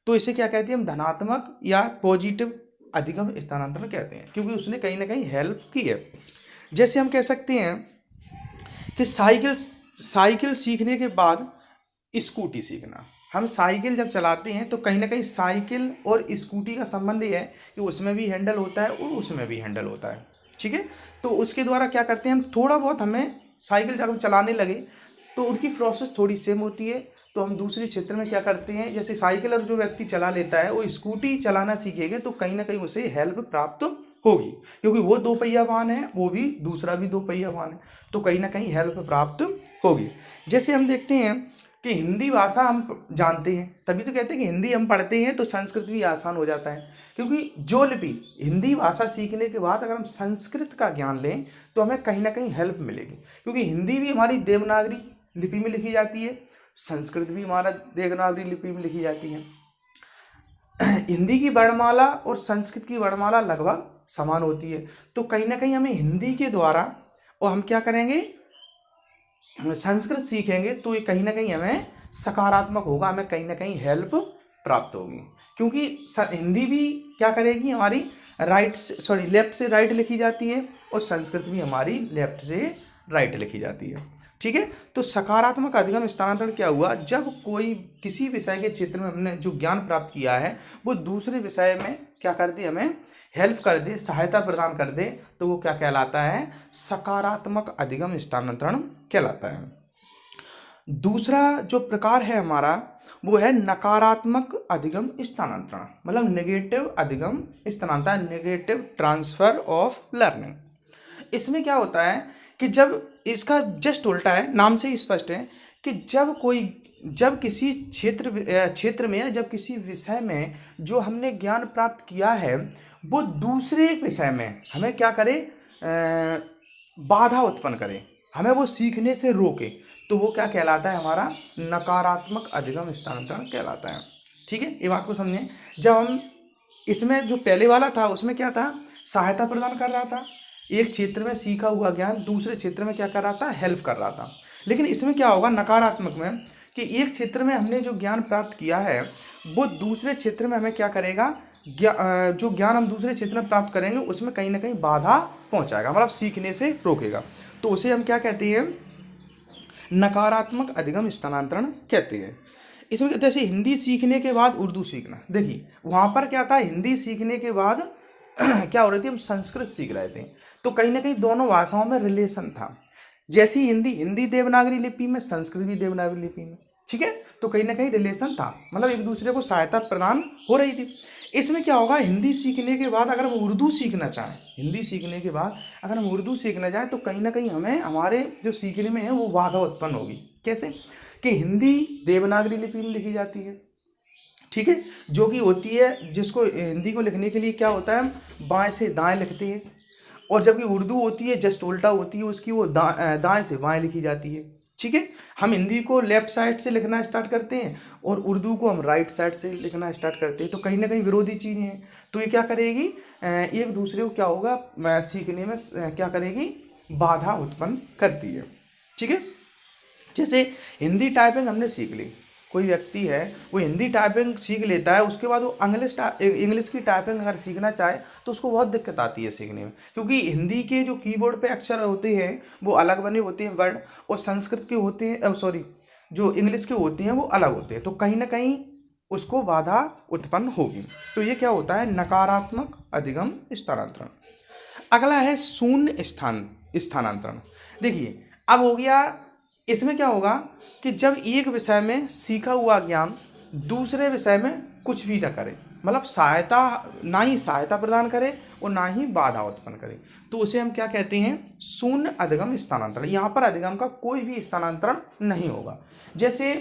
तो इसे क्या कहते हैं हम, धनात्मक या पॉजिटिव अधिगम स्थानांतरण कहते हैं, क्योंकि उसने कहीं ना कहीं हेल्प की है। जैसे हम कह सकते हैं कि साइकिल सीखने के बाद स्कूटी सीखना। हम साइकिल जब चलाते हैं तो कहीं ना कहीं साइकिल और स्कूटी का संबंध ये है कि उसमें भी हैंडल होता है और उसमें भी हैंडल होता है। ठीक है, तो उसके द्वारा क्या करते हैं हम, थोड़ा बहुत हमें साइकिल जब हम चलाने लगे तो उनकी प्रोसेस थोड़ी सेम होती है, तो हम दूसरे क्षेत्र में क्या करते हैं, जैसे साइकिल और जो व्यक्ति चला लेता है वो स्कूटी चलाना सीखेगा तो कहीं ना कहीं उसे हेल्प प्राप्त होगी, क्योंकि वो 2 पहिया वाहन है, वो भी दूसरा भी 2 पहिया वाहन है, तो कहीं ना कहीं हेल्प प्राप्त होगी। जैसे हम देखते हैं कि हिंदी भाषा हम जानते हैं, तभी तो कहते हैं कि हिंदी हम पढ़ते हैं तो संस्कृत भी आसान हो जाता है, क्योंकि जो लिपि, हिंदी भाषा सीखने के बाद अगर हम संस्कृत का ज्ञान लें तो हमें कहीं ना कहीं हेल्प मिलेगी, क्योंकि हिंदी भी हमारी देवनागरी लिपि में लिखी जाती है, संस्कृत भी हमारा देवनागरी लिपि में लिखी जाती है। हिंदी की वर्णमाला और संस्कृत की वर्णमाला लगभग समान होती है, तो कहीं ना कहीं हमें हिंदी के द्वारा, और हम क्या करेंगे, संस्कृत सीखेंगे तो ये कहीं ना कहीं हमें सकारात्मक होगा, हमें कहीं ना कहीं हेल्प प्राप्त होगी, क्योंकि हिंदी भी क्या करेगी, हमारी लेफ्ट से राइट लिखी जाती है और संस्कृत भी हमारी लेफ्ट से राइट लिखी जाती है। ठीक है। तो सकारात्मक अधिगम स्थानांतरण क्या हुआ, जब कोई किसी विषय के क्षेत्र में हमने जो ज्ञान प्राप्त किया है वो दूसरे विषय में क्या कर दे, हमें हेल्प कर दे, सहायता प्रदान कर दे, तो वो क्या कहलाता है, सकारात्मक अधिगम स्थानांतरण कहलाता है। दूसरा जो प्रकार है हमारा वो है नकारात्मक अधिगम स्थानांतरण, मतलब नेगेटिव अधिगम स्थानांतरण, नेगेटिव ट्रांसफर ऑफ लर्निंग। इसमें क्या होता है कि जब इसका जस्ट उल्टा है, नाम से ही स्पष्ट है कि जब किसी क्षेत्र में या जब किसी विषय में जो हमने ज्ञान प्राप्त किया है वो दूसरे विषय में हमें क्या करे, बाधा उत्पन्न करे, हमें वो सीखने से रोके, तो वो क्या कहलाता है, हमारा नकारात्मक अधिगम स्थानांतरण कहलाता है। ठीक है, ये बात को समझें। जब हम इसमें जो पहले वाला था उसमें क्या था, सहायता प्रदान कर रहा था, एक क्षेत्र में सीखा हुआ ज्ञान दूसरे क्षेत्र में क्या कर रहा था, हेल्प कर रहा था। लेकिन इसमें क्या होगा नकारात्मक में, कि एक क्षेत्र में हमने जो ज्ञान प्राप्त किया है वो दूसरे क्षेत्र में हमें क्या करेगा, जो ज्ञान हम दूसरे क्षेत्र में प्राप्त करेंगे उसमें कहीं ना कहीं बाधा पहुंचाएगा, मतलब सीखने से रोकेगा, तो उसे हम क्या कहते हैं, नकारात्मक अधिगम स्थानांतरण कहते हैं। इसमें जैसे हिंदी सीखने के बाद उर्दू सीखना, देखिए वहाँ पर क्या था, हिंदी सीखने के बाद क्या हो रही थी, हम संस्कृत सीख रहे थे, तो कहीं ना कहीं दोनों भाषाओं में रिलेशन था। जैसी हिंदी देवनागरी लिपि में, संस्कृत भी देवनागरी लिपि में, ठीक है, तो कहीं ना कहीं रिलेशन था, मतलब एक दूसरे को सहायता प्रदान हो रही थी। इसमें क्या होगा, हिंदी सीखने के बाद अगर हम उर्दू सीखना चाहें, हिंदी सीखने के बाद अगर हम उर्दू सीखना चाहें तो कहीं ना कहीं हमें हमारे जो सीखने में है वो बाधा उत्पन्न होगी। कैसे कि हिंदी देवनागरी लिपि में लिखी जाती है, ठीक है, जो कि होती है, जिसको हिंदी को लिखने के लिए क्या होता है, हम बाएं से दाएं लिखते हैं, और जबकि उर्दू होती है जस्ट उल्टा होती है उसकी, वो दाएं से बाएं लिखी जाती है। ठीक है, हम हिंदी को लेफ्ट साइड से लिखना स्टार्ट करते हैं और उर्दू को हम राइट साइड से लिखना स्टार्ट करते हैं, तो कहीं ना कहीं विरोधी चीज़ें हैं, तो ये क्या करेगी, एक दूसरे को क्या होगा, सीखने में क्या करेगी, बाधा उत्पन्न करती है। ठीक है, जैसे हिंदी टाइपिंग हमने सीख ली, कोई व्यक्ति है वो हिंदी टाइपिंग सीख लेता है, उसके बाद वो इंग्लिश की टाइपिंग अगर सीखना चाहे तो उसको बहुत दिक्कत आती है सीखने में, क्योंकि हिंदी के जो कीबोर्ड पे अक्षर होते हैं वो अलग बने होते हैं वर्ड, और संस्कृत के होते हैं, सॉरी जो इंग्लिश के होते हैं वो अलग होते हैं, तो कहीं ना कहीं उसको बाधा उत्पन्न होगी। तो ये क्या होता है, नकारात्मक अधिगम स्थानांतरण। अगला है शून्य स्थानांतरण। देखिए अब हो गया, इसमें क्या होगा कि जब एक विषय में सीखा हुआ ज्ञान दूसरे विषय में कुछ भी न करे, मतलब ना ही सहायता प्रदान करे और ना ही बाधा उत्पन्न करे, तो उसे हम क्या कहते हैं, शून्य अधिगम स्थानांतरण। यहाँ पर अधिगम का कोई भी स्थानांतरण नहीं होगा। जैसे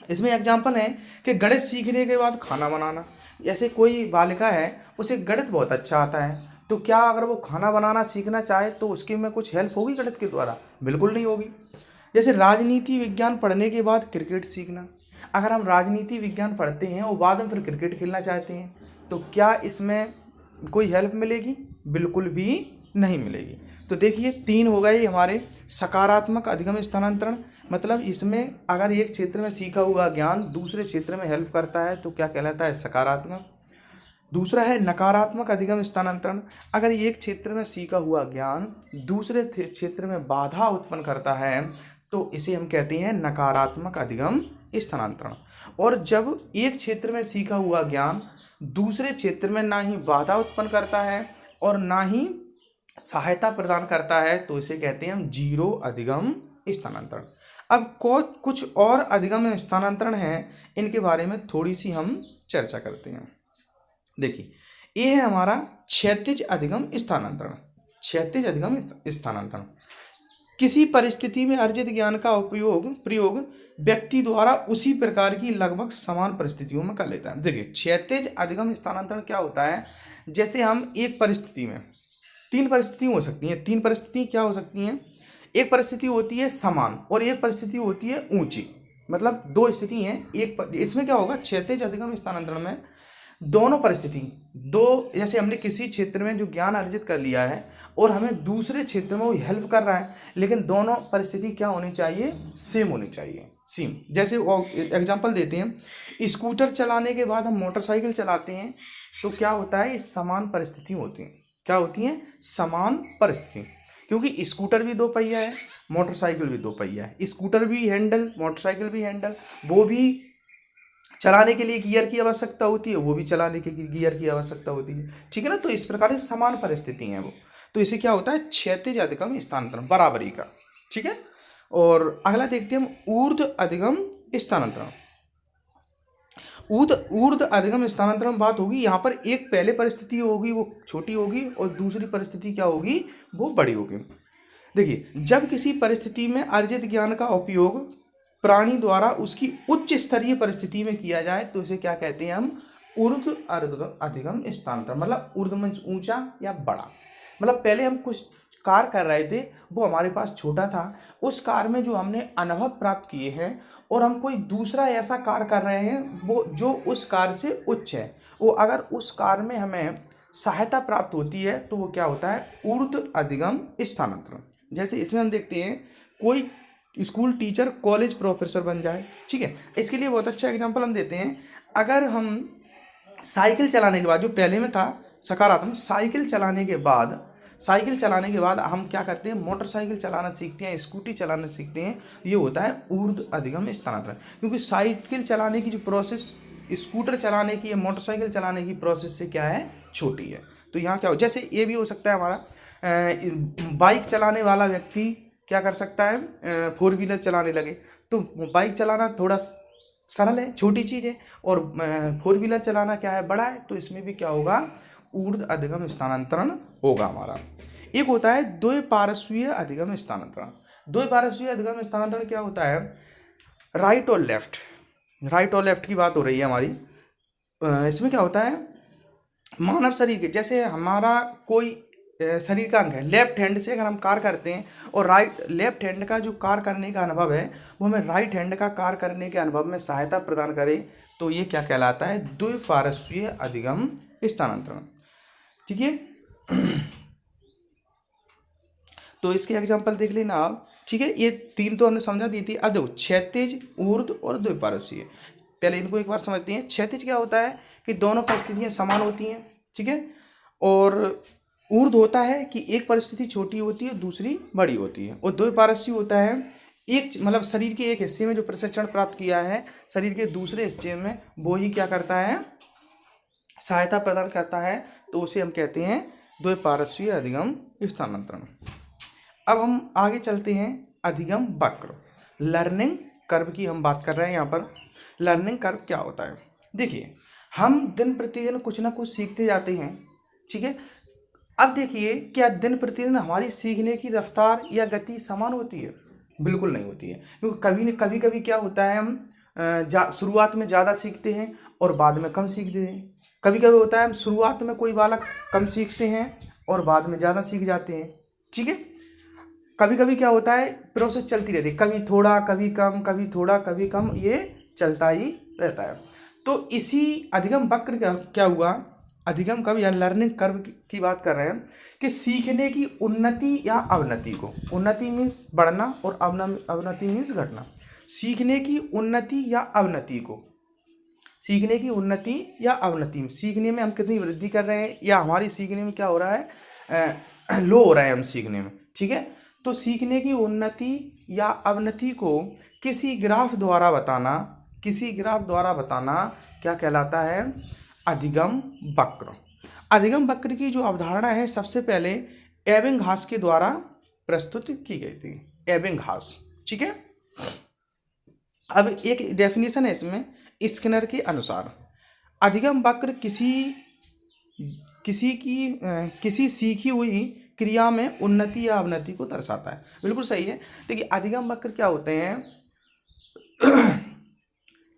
इसमें एग्जाम्पल है कि गणित सीखने के बाद खाना बनाना, जैसे कोई बालिका है उसे गणित बहुत अच्छा आता है, तो क्या अगर वो खाना बनाना सीखना चाहे तो उसके में कुछ हेल्प होगी गणित के द्वारा, बिल्कुल नहीं होगी। जैसे राजनीति विज्ञान पढ़ने के बाद क्रिकेट सीखना, अगर हम राजनीति विज्ञान पढ़ते हैं और बाद में फिर क्रिकेट खेलना चाहते हैं तो क्या इसमें कोई हेल्प मिलेगी, बिल्कुल भी नहीं मिलेगी। तो देखिए 3 हो गए हमारे सकारात्मक अधिगम स्थानांतरण, मतलब इसमें अगर एक क्षेत्र में सीखा हुआ ज्ञान दूसरे क्षेत्र में हेल्प करता है तो क्या कहलाता है, सकारात्मक। दूसरा है नकारात्मक अधिगम स्थानांतरण, अगर एक क्षेत्र में सीखा हुआ ज्ञान दूसरे क्षेत्र में बाधा उत्पन्न करता है तो इसे हम कहते हैं नकारात्मक अधिगम स्थानांतरण। और जब एक क्षेत्र में सीखा हुआ ज्ञान दूसरे क्षेत्र में ना ही बाधा उत्पन्न करता है और ना ही सहायता प्रदान करता है तो इसे कहते हैं हम जीरो अधिगम स्थानांतरण। अब कुछ और अधिगम स्थानांतरण हैं, इनके बारे में थोड़ी सी हम चर्चा करते हैं। देखिए ये है हमारा क्षैतिज अधिगम स्थानांतरण। क्षैतिज अधिगम स्थानांतरण किसी परिस्थिति में अर्जित ज्ञान का प्रयोग व्यक्ति द्वारा उसी प्रकार की लगभग समान परिस्थितियों में कर लेता है। देखिए क्षैतिज अधिगम स्थानांतरण क्या होता है, जैसे हम एक परिस्थिति में 3 परिस्थिति हो सकती हैं, 3 परिस्थिति क्या हो सकती हैं, एक परिस्थिति होती है समान और एक परिस्थिति होती है ऊंची, मतलब 2 स्थिति हैं। इसमें क्या होगा, क्षैतिज अधिगम स्थानांतरण में दोनों परिस्थिति जैसे हमने किसी क्षेत्र में जो ज्ञान अर्जित कर लिया है और हमें दूसरे क्षेत्र में वो हेल्प कर रहा है, लेकिन दोनों परिस्थिति क्या होनी चाहिए, सेम होनी चाहिए, सेम। जैसे एग्जांपल देते हैं, स्कूटर चलाने के बाद हम मोटरसाइकिल चलाते हैं तो क्या होता है, समान परिस्थिति होती हैं। क्या होती हैं, समान परिस्थिति। क्योंकि स्कूटर भी 2 पहिया है, मोटरसाइकिल भी 2 पहिया है। स्कूटर भी हैंडल, मोटरसाइकिल भी हैंडल, वो भी चलाने के लिए गियर की आवश्यकता होती है, वो भी चलाने के गियर की आवश्यकता होती है, ठीक है ना। तो इस प्रकार से समान परिस्थिति है वो। तो इसे क्या होता है, क्षैतिज अधिगम स्थानांतरण, बराबरी का, ठीक है। और अगला देखते हैं हम ऊर्ध्व अधिगम स्थानांतरण। ऊर्ध्व अधिगम स्थानांतरण बात होगी, यहाँ पर एक पहले परिस्थिति होगी वो छोटी होगी और दूसरी परिस्थिति क्या होगी, वो बड़ी होगी। देखिए, जब किसी परिस्थिति में अर्जित ज्ञान का उपयोग प्राणी द्वारा उसकी उच्च स्तरीय परिस्थिति में किया जाए तो इसे क्या कहते हैं हम, ऊर्ध्व अधिगम स्थानांतरण। मतलब ऊर्ध्व मीन्स ऊंचा या बड़ा। मतलब पहले हम कुछ कार्य कर रहे थे, वो हमारे पास छोटा था, उस कार्य में जो हमने अनुभव प्राप्त किए हैं और हम कोई दूसरा ऐसा कार्य कर रहे हैं वो जो उस कार्य से उच्च है, वो अगर उस कार्य में हमें सहायता प्राप्त होती है तो वो क्या होता है, ऊर्ध्व अधिगम स्थानांतरण। जैसे इसमें हम देखते हैं कोई स्कूल टीचर कॉलेज प्रोफेसर बन जाए, ठीक है। इसके लिए बहुत अच्छा एग्जांपल हम देते हैं। अगर हम साइकिल चलाने के बाद, जो पहले में था सकारात्मक, साइकिल चलाने के बाद हम क्या करते हैं, मोटरसाइकिल चलाना सीखते हैं, स्कूटी चलाना सीखते हैं, ये होता है ऊर्ध्व अधिगम स्थानांतरण। क्योंकि साइकिल चलाने की जो प्रोसेस स्कूटर चलाने की या मोटरसाइकिल चलाने की प्रोसेस से क्या है, छोटी है। तो यहाँ क्या हो, जैसे ये भी हो सकता है हमारा बाइक चलाने वाला व्यक्ति क्या कर सकता है, 4 व्हीलर चलाने लगे, तो बाइक चलाना थोड़ा सरल है, छोटी चीज़ है, और 4 व्हीलर चलाना क्या है, बड़ा है। तो इसमें भी क्या होगा, ऊर्ध्व अधिगम स्थानांतरण होगा हमारा। एक होता है द्विपार्श्वीय अधिगम स्थानांतरण। द्विपार्श्वीय अधिगम स्थानांतरण क्या होता है, राइट और लेफ्ट की बात हो रही है हमारी। इसमें क्या होता है, मानव शरीर के, जैसे हमारा कोई शरीर का अंग है, लेफ्ट हैंड से अगर हम कार्य करते हैं और लेफ्ट हैंड का जो कार्य करने का अनुभव है वो हमें राइट हैंड का कार्य करने के अनुभव में सहायता प्रदान करे, तो ये क्या कहलाता है, द्विपार्श्वीय अधिगम स्थानांतरण, ठीक है। तो इसके एग्जांपल देख लेना आप, ठीक है। ये 3 तो हमने समझा दी थी। अब देखो, क्षैतिज, ऊर्ध्व और द्विपार्श्वीय, पहले इनको एक बार समझते हैं। क्षैतिज क्या होता है कि दोनों परिस्थितियां समान होती हैं, ठीक है। और ऊर्ध्व होता है कि एक परिस्थिति छोटी होती है, दूसरी बड़ी होती है। और द्विपार्श्वीय होता है एक, मतलब शरीर के एक हिस्से में जो प्रशिक्षण प्राप्त किया है, शरीर के दूसरे हिस्से में वो ही क्या करता है, सहायता प्रदान करता है, तो उसे हम कहते हैं द्विपार्श्वीय अधिगम स्थानांतरण। अब हम आगे चलते हैं, अधिगम वक्र, लर्निंग कर्व की हम बात कर रहे हैं यहाँ पर। लर्निंग कर्व क्या होता है, देखिए, हम दिन प्रतिदिन कुछ ना कुछ सीखते जाते हैं, ठीक है। अब देखिए, क्या दिन प्रतिदिन हमारी सीखने की रफ्तार या गति समान होती है? बिल्कुल नहीं होती है, क्योंकि कभी क्या होता है, हम शुरुआत में ज़्यादा सीखते हैं और बाद में कम सीखते हैं। कभी होता है हम शुरुआत में कोई बालक कम सीखते हैं और बाद में ज़्यादा सीख जाते हैं, ठीक है। कभी क्या होता है, प्रोसेस चलती रहती है, कभी थोड़ा कभी कम, कभी थोड़ा कभी कम, ये चलता ही रहता है। तो इसी अधिगम वक्र क्या हुआ, अधिगम कर्व या लर्निंग कर्व की बात कर रहे हैं कि सीखने की उन्नति या अवनति को, उन्नति मीन्स बढ़ना और अवनति मीन्स घटना, सीखने की उन्नति या अवनति को, सीखने की उन्नति या अवनति में, सीखने में हम कितनी वृद्धि कर रहे हैं या हमारी सीखने में क्या हो रहा है, लो हो रहा है हम सीखने में, ठीक है। तो सीखने की उन्नति या अवनति को किसी ग्राफ द्वारा बताना क्या कहलाता है, अधिगम वक्र। अधिगम वक्र की जो अवधारणा है सबसे पहले एबिंगहास के द्वारा प्रस्तुत की गई थी, एबिंगहास, ठीक है। अब एक डेफिनेशन है इसमें, स्किनर के अनुसार अधिगम वक्र किसी सीखी हुई क्रिया में उन्नति या अवनति को दर्शाता है। बिल्कुल सही है। देखिए, अधिगम वक्र क्या होते हैं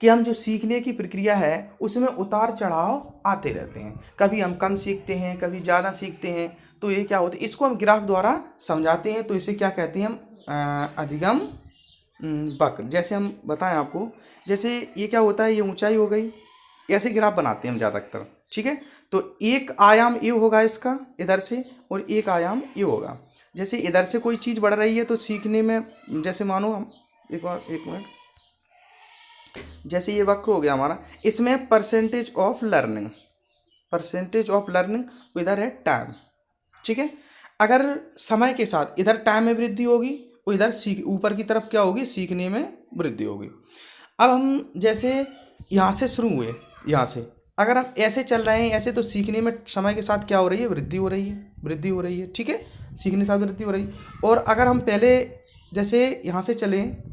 कि हम जो सीखने की प्रक्रिया है उसमें उतार चढ़ाव आते रहते हैं, कभी हम कम सीखते हैं, कभी ज़्यादा सीखते हैं। तो ये क्या होता है, इसको हम ग्राफ द्वारा समझाते हैं, तो इसे क्या कहते हैं हम, अधिगम वक्र। जैसे हम बताएं आपको, जैसे ये क्या होता है, ये ऊंचाई हो गई, ऐसे ग्राफ बनाते हैं हम ज़्यादातर, ठीक है। तो एक आयाम ये होगा इसका इधर से, और एक आयाम ये होगा। जैसे इधर से कोई चीज़ बढ़ रही है तो सीखने में, जैसे मानो हम एक मिनट, जैसे ये वक्र हो गया हमारा, इसमें परसेंटेज ऑफ लर्निंग, इधर है टाइम, ठीक है। अगर समय के साथ इधर टाइम में वृद्धि होगी और इधर सीख ऊपर की तरफ क्या होगी, सीखने में वृद्धि होगी। अब हम जैसे यहाँ से शुरू हुए, यहाँ से अगर हम ऐसे चल रहे हैं ऐसे, तो सीखने में समय के साथ क्या हो रही है, वृद्धि हो रही है, वृद्धि हो रही है, ठीक है, सीखने के साथ वृद्धि हो रही है। और अगर हम पहले जैसे यहाँ से चलें,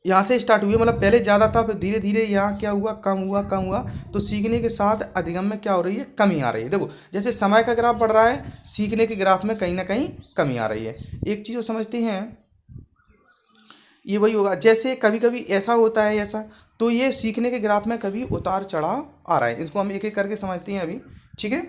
यहाँ से स्टार्ट हुई, मतलब पहले ज़्यादा था फिर धीरे धीरे यहाँ क्या हुआ, कम हुआ कम हुआ, तो सीखने के साथ अधिगम में क्या हो रही है, कमी आ रही है। देखो जैसे समय का ग्राफ बढ़ रहा है, सीखने के ग्राफ में कहीं ना कहीं कमी आ रही है। एक चीज़ वो समझते हैं, ये वही होगा जैसे कभी कभी ऐसा होता है ऐसा, तो ये सीखने के ग्राफ में कभी उतार चढ़ाव आ रहा है। इसको हम एक एक करके समझते हैं अभी, ठीक है।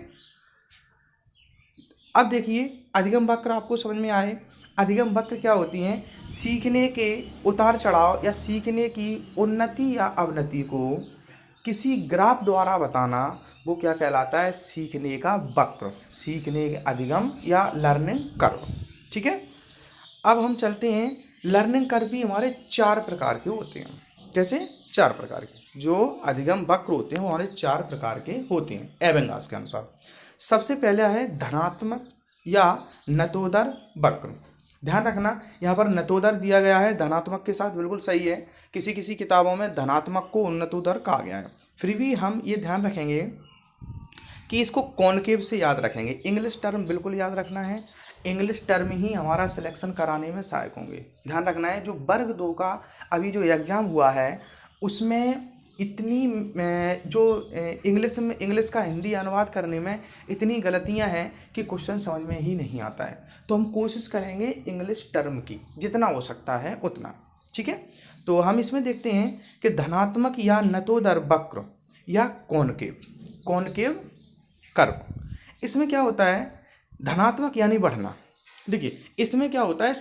अब देखिए अधिगम वक्र आपको समझ में आए। अधिगम वक्र क्या होती हैं, सीखने के उतार चढ़ाव या सीखने की उन्नति या अवनति को किसी ग्राफ द्वारा बताना, वो क्या कहलाता है, सीखने का वक्र, सीखने के अधिगम या लर्निंग कर्व, ठीक है। अब हम चलते हैं, लर्निंग कर्व भी हमारे 4 प्रकार के होते हैं। कैसे, 4 प्रकार के जो अधिगम वक्र होते हैं वो हमारे 4 प्रकार के होते हैं एबंगास के अनुसार। सबसे पहला है धनात्मक या नतोदर वक्र। ध्यान रखना यहाँ पर नतोदर दिया गया है धनात्मक के साथ, बिल्कुल सही है। किसी किसी किताबों में धनात्मक को उन्नतोदर कहा गया है, फिर भी हम ये ध्यान रखेंगे कि इसको कॉनकेव से याद रखेंगे। इंग्लिश टर्म बिल्कुल याद रखना है, इंग्लिश टर्म ही हमारा सिलेक्शन कराने में सहायक होंगे। ध्यान रखना है, जो वर्ग 2 का अभी जो एग्ज़ाम हुआ है उसमें इतनी जो इंग्लिश का हिंदी अनुवाद करने में इतनी गलतियां हैं कि क्वेश्चन समझ में ही नहीं आता है। तो हम कोशिश करेंगे इंग्लिश टर्म की जितना हो सकता है उतना, ठीक है। तो हम इसमें देखते हैं कि धनात्मक या नतोदर वक्र या कॉनकेव कर्व, इसमें क्या होता है, धनात्मक यानी बढ़ना। देखिए इसमें क्या होता है,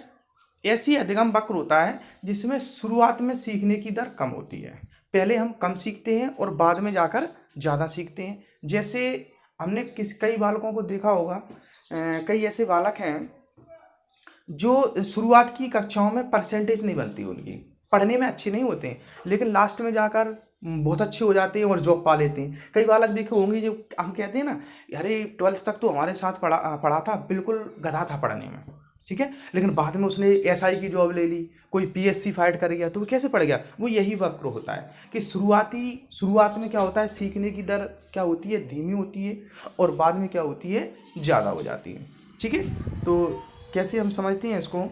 ऐसी अधिगम वक्र होता है जिसमें शुरुआत में सीखने की दर कम होती है, पहले हम कम सीखते हैं और बाद में जाकर ज़्यादा सीखते हैं। जैसे हमने कई बालकों को देखा होगा, कई ऐसे बालक हैं जो शुरुआत की कक्षाओं में परसेंटेज नहीं बनती, उनकी पढ़ने में अच्छे नहीं होते हैं, लेकिन लास्ट में जाकर बहुत अच्छे हो जाते हैं और जॉब पा लेते हैं। कई बालक देखे होंगे जो हम कहते हैं ना, अरे 12th तक तो हमारे साथ पढ़ा था, बिल्कुल गधा था पढ़ने में, ठीक है, लेकिन बाद में उसने एसआई की जॉब ले ली, कोई पीएससी फाइट कर गया, तो वो कैसे पढ़ गया। वो यही वक्र होता है कि शुरुआत में क्या होता है, सीखने की दर क्या होती है, धीमी होती है, और बाद में क्या होती है, ज़्यादा हो जाती है, ठीक है। तो कैसे हम समझते हैं इसको,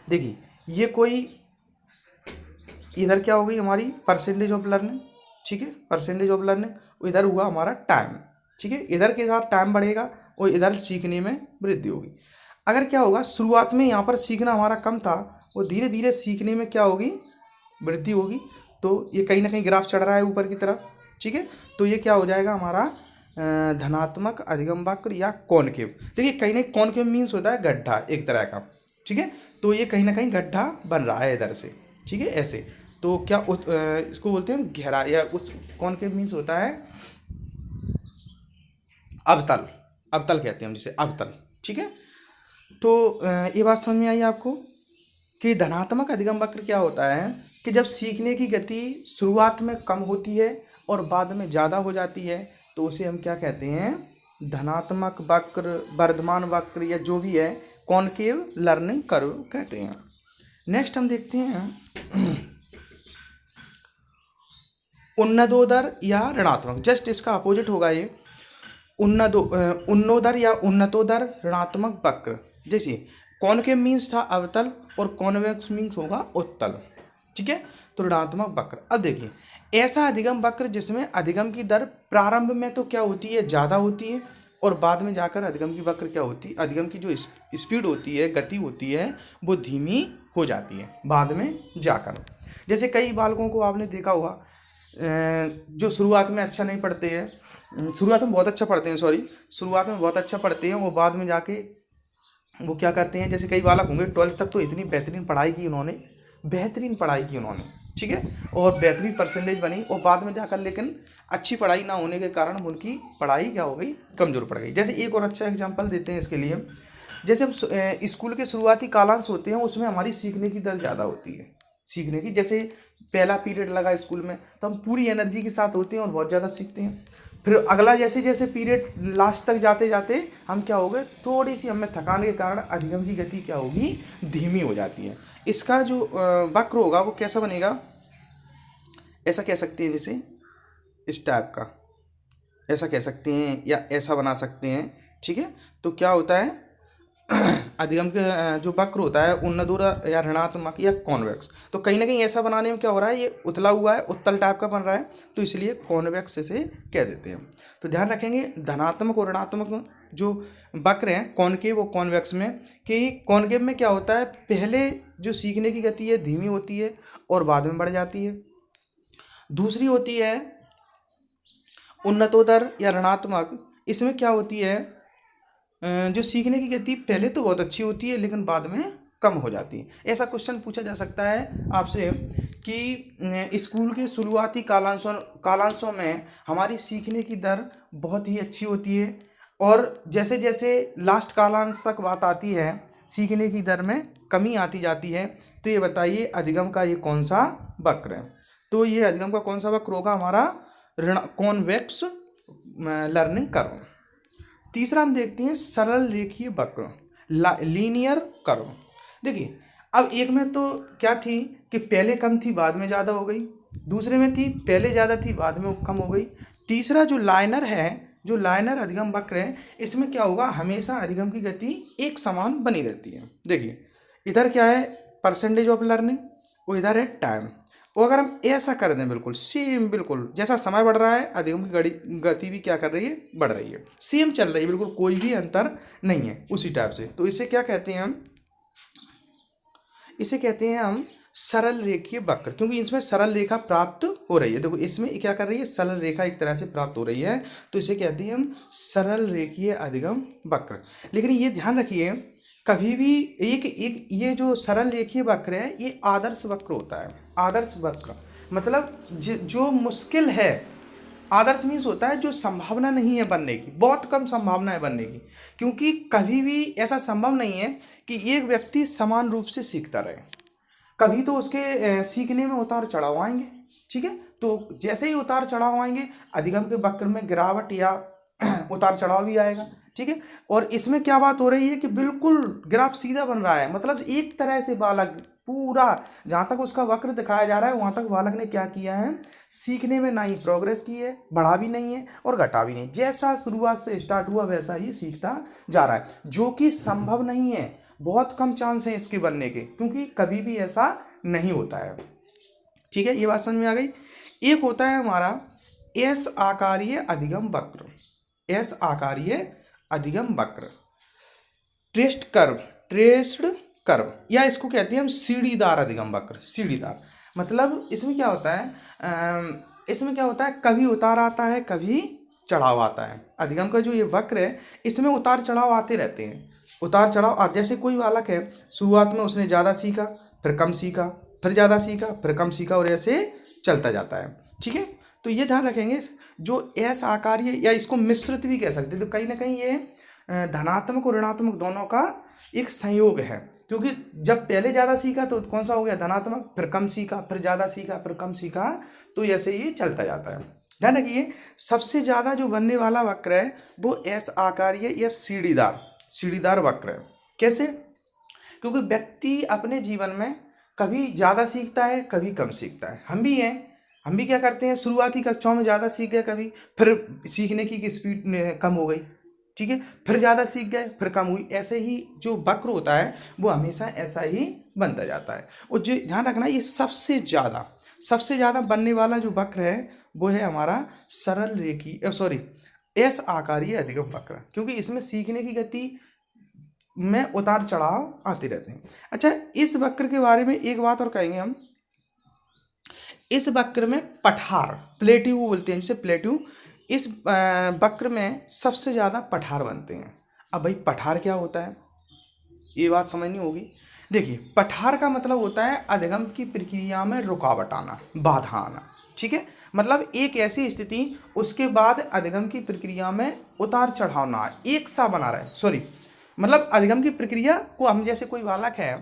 देखिए ये कोई इधर क्या हो गई हमारी परसेंटेज ऑफ लर्निंग, ठीक है, परसेंटेज ऑफ लर्निंग, इधर हुआ हमारा टाइम, ठीक है, इधर के साथ टाइम बढ़ेगा और इधर सीखने में वृद्धि होगी। अगर क्या होगा, शुरुआत में यहाँ पर सीखना हमारा कम था, वो धीरे धीरे सीखने में क्या होगी, वृद्धि होगी। तो ये कहीं ना कहीं ग्राफ चढ़ रहा है ऊपर की तरफ, ठीक है। तो ये क्या हो जाएगा हमारा धनात्मक अधिगम वक्र या कॉनकेव। देखिए कहीं ना कॉनकेव मीन्स होता है गड्ढा एक तरह का, ठीक है। तो ये कहीं ना कहीं गड्ढा बन रहा है इधर से, ठीक है, ऐसे। तो क्या इसको बोलते हैं गहरा, या उस कॉनकेव मीन्स होता है अवतल, अवतल कहते हैं हम जिसे, अवतल, ठीक है। तो ये बात समझ में आई आपको कि धनात्मक अधिगम वक्र क्या होता है कि जब सीखने की गति शुरुआत में कम होती है और बाद में ज़्यादा हो जाती है, तो उसे हम क्या कहते हैं, धनात्मक वक्र, वर्धमान वक्र, या जो भी है कॉनकेव लर्निंग कर्व कहते हैं। नेक्स्ट हम देखते हैं उन्नतोदर या ऋणात्मक, जस्ट इसका अपोजिट होगा ये, उन्नोदर या उन्नतोदर ऋणात्मक वक्र। जैसे कॉनकेव मीन्स था अवतल और कॉन्वेक्स मीन्स होगा उत्तल, ठीक है। तो ऋणात्मक वक्र, अब देखिए ऐसा अधिगम वक्र जिसमें अधिगम की दर प्रारंभ में तो क्या होती है, ज़्यादा होती है, और बाद में जाकर अधिगम की वक्र क्या होती है, अधिगम की जो स्पीड होती है, गति होती है, वो धीमी हो जाती है बाद में जाकर। जैसे कई बालकों को आपने देखा होगा जो शुरुआत में अच्छा नहीं पढ़ते हैं, शुरुआत में बहुत अच्छा पढ़ते हैं, शुरुआत में बहुत अच्छा पढ़ते हैं, वो बाद में जाके वो क्या करते हैं, जैसे कई बालक होंगे 12th तक तो इतनी बेहतरीन पढ़ाई की उन्होंने, ठीक है, और बेहतरीन परसेंटेज बनी, और बाद में जाकर लेकिन अच्छी पढ़ाई ना होने के कारण उनकी पढ़ाई क्या हो गई, कमज़ोर पड़ गई। जैसे एक और अच्छा एग्जांपल देते हैं इसके लिए, जैसे हम स्कूल के शुरुआती कालांश होते हैं उसमें हमारी सीखने की दर ज़्यादा होती है, सीखने की, जैसे पहला पीरियड लगा स्कूल में तो हम पूरी एनर्जी के साथ होते हैं और बहुत ज़्यादा सीखते हैं। फिर अगला जैसे जैसे पीरियड लास्ट तक जाते जाते हम क्या हो गए, थोड़ी सी हमें थकान के कारण अधिगम की गति क्या होगी, धीमी हो जाती है। इसका जो वक्र होगा वो कैसा बनेगा, ऐसा कह सकते हैं जैसे इस टाइप का, ऐसा कह सकते हैं या ऐसा बना सकते हैं। ठीक है, तो क्या होता है अधिगम के जो वक्र होता है उन्नदूर या ऋणात्मक या कॉन्वेक्स, तो कहीं ना कहीं ऐसा बनाने में क्या हो रहा है, ये उतला हुआ है, उत्तल टाइप का बन रहा है, तो इसलिए कॉन्वेक्स से कह देते हैं। तो ध्यान रखेंगे धनात्मक और ऋणात्मक जो वक्र हैं कॉनकेव और कॉन्वेक्स में, कि कॉनकेव में क्या होता है, पहले जो सीखने की गति है धीमी होती है और बाद में बढ़ जाती है। दूसरी होती है उन्नतोत्तर या ऋणात्मक, इसमें क्या होती है, जो सीखने की गति पहले तो बहुत अच्छी होती है लेकिन बाद में कम हो जाती है। ऐसा क्वेश्चन पूछा जा सकता है आपसे कि स्कूल के शुरुआती कालांशों में हमारी सीखने की दर बहुत ही अच्छी होती है और जैसे जैसे लास्ट कालांश तक बात आती है सीखने की दर में कमी आती जाती है। तो ये बताइए अधिगम का ये कौन सा वक्र है, तो ये अधिगम का कौन सा वक्र होगा, हमारा कॉन्वेक्स लर्निंग कर्व। तीसरा हम देखते हैं सरल रेखीय वक्र, लीनियर कर्व। देखिए अब एक में तो क्या थी कि पहले कम थी बाद में ज़्यादा हो गई, दूसरे में थी पहले ज़्यादा थी बाद में कम हो गई, तीसरा जो लाइनर है, जो लाइनर अधिगम वक्र है, इसमें क्या होगा, हमेशा अधिगम की गति एक समान बनी रहती है। देखिए इधर क्या है, परसेंटेज ऑफ लर्निंग, और इधर है टाइम। और अगर हम ऐसा कर दें बिल्कुल सेम, बिल्कुल जैसा समय बढ़ रहा है अधिगम की गति भी क्या कर रही है, बढ़ रही है, सेम चल रही है, बिल्कुल कोई भी अंतर नहीं है उसी टाइप से। तो इसे क्या कहते हैं हम, इसे कहते हैं हम सरल रेखीय वक्र, क्योंकि इसमें सरल रेखा प्राप्त हो रही है। देखो इसमें क्या कर रही है, सरल रेखा एक तरह से प्राप्त हो रही है, तो इसे कहते हैं हम सरल रेखीय अधिगम वक्र। लेकिन ये ध्यान रखिए कभी भी एक एक ये जो सरल रेखीय वक्र है ये आदर्श वक्र होता है। आदर्श वक्र मतलब जो मुश्किल है, आदर्श मीन्स होता है जो संभावना नहीं है बनने की, बहुत कम संभावना है बनने की, क्योंकि कभी भी ऐसा संभव नहीं है कि एक व्यक्ति समान रूप से सीखता रहे, कभी तो उसके सीखने में उतार चढ़ाव आएंगे। ठीक है, तो जैसे ही उतार चढ़ाव आएंगे अधिगम के वक्र में गिरावट या उतार चढ़ाव भी आएगा। ठीक है, और इसमें क्या बात हो रही है कि बिल्कुल ग्राफ सीधा बन रहा है, मतलब एक तरह से बालक पूरा जहाँ तक उसका वक्र दिखाया जा रहा है वहाँ तक बालक ने क्या किया है, सीखने में ना ही प्रोग्रेस की है, बढ़ा भी नहीं है और घटा भी नहीं, जैसा शुरुआत से स्टार्ट हुआ वैसा ही सीखता जा रहा है, जो कि संभव नहीं है, बहुत कम चांस है इसके बनने के, क्योंकि कभी भी ऐसा नहीं होता है। ठीक है, ये बात समझ में आ गई। एक होता है हमारा एस आकारीय अधिगम वक्र, एस आकारीय अधिगम वक्र, ट्रेस्ड कर्व, या इसको कहते हैं हम सीढ़ीदार अधिगम वक्र। सीढ़ीदार मतलब इसमें क्या होता है, कभी उतार आता है कभी चढ़ाव आता है। अधिगम का जो ये वक्र है इसमें उतार चढ़ाव आते रहते हैं, उतार चढ़ाव। जैसे कोई बालक है शुरुआत में उसने ज़्यादा सीखा, फिर कम सीखा, फिर ज़्यादा सीखा, फिर कम सीखा, और ऐसे चलता जाता है। ठीक है, तो ये ध्यान रखेंगे जो एस आकारीय या इसको मिश्रित भी कह सकते हैं, तो कहीं ना कहीं ये धनात्मक और ऋणात्मक दोनों का एक संयोग है, क्योंकि जब पहले ज़्यादा सीखा तो कौन सा हो गया, धनात्मक, फिर कम सीखा, फिर ज़्यादा सीखा, फिर कम सीखा, तो ऐसे ये चलता जाता है। ध्यान रखिए सबसे ज़्यादा जो बनने वाला वक्र है वो एस आकारीय या सीढ़ीदार वक्र है। कैसे, क्योंकि व्यक्ति अपने जीवन में कभी ज़्यादा सीखता है कभी कम सीखता है, हम भी हैं, हम भी क्या करते हैं शुरुआती कक्षाओं में ज़्यादा सीख गए, कभी फिर सीखने की स्पीड कम हो गई, ठीक है, फिर ज़्यादा सीख गए फिर कम हुई, ऐसे ही जो वक्र होता है वो हमेशा ऐसा ही बनता जाता है। और जो ध्यान रखना ये सबसे ज़्यादा बनने वाला जो वक्र है वो है हमारा सरल रेखी एस आकारीय अधिगम वक्र, क्योंकि इसमें सीखने की गति में उतार चढ़ाव आते रहते हैं। अच्छा, इस वक्र के बारे में एक बात और कहेंगे हम, इस वक्र में पठार प्लेट्यू बोलते हैं, जिसे प्लेट्यू, इस वक्र में सबसे ज़्यादा पठार बनते हैं। अब भाई पठार क्या होता है ये बात समझनी होगी। देखिए पठार का मतलब होता है अधिगम की प्रक्रिया में रुकावट आना, बाधा आना। ठीक है, मतलब एक ऐसी स्थिति उसके बाद अधिगम की प्रक्रिया में उतार चढ़ाव ना एक सा बना रहे, मतलब अधिगम की प्रक्रिया को हम जैसे कोई बालक है,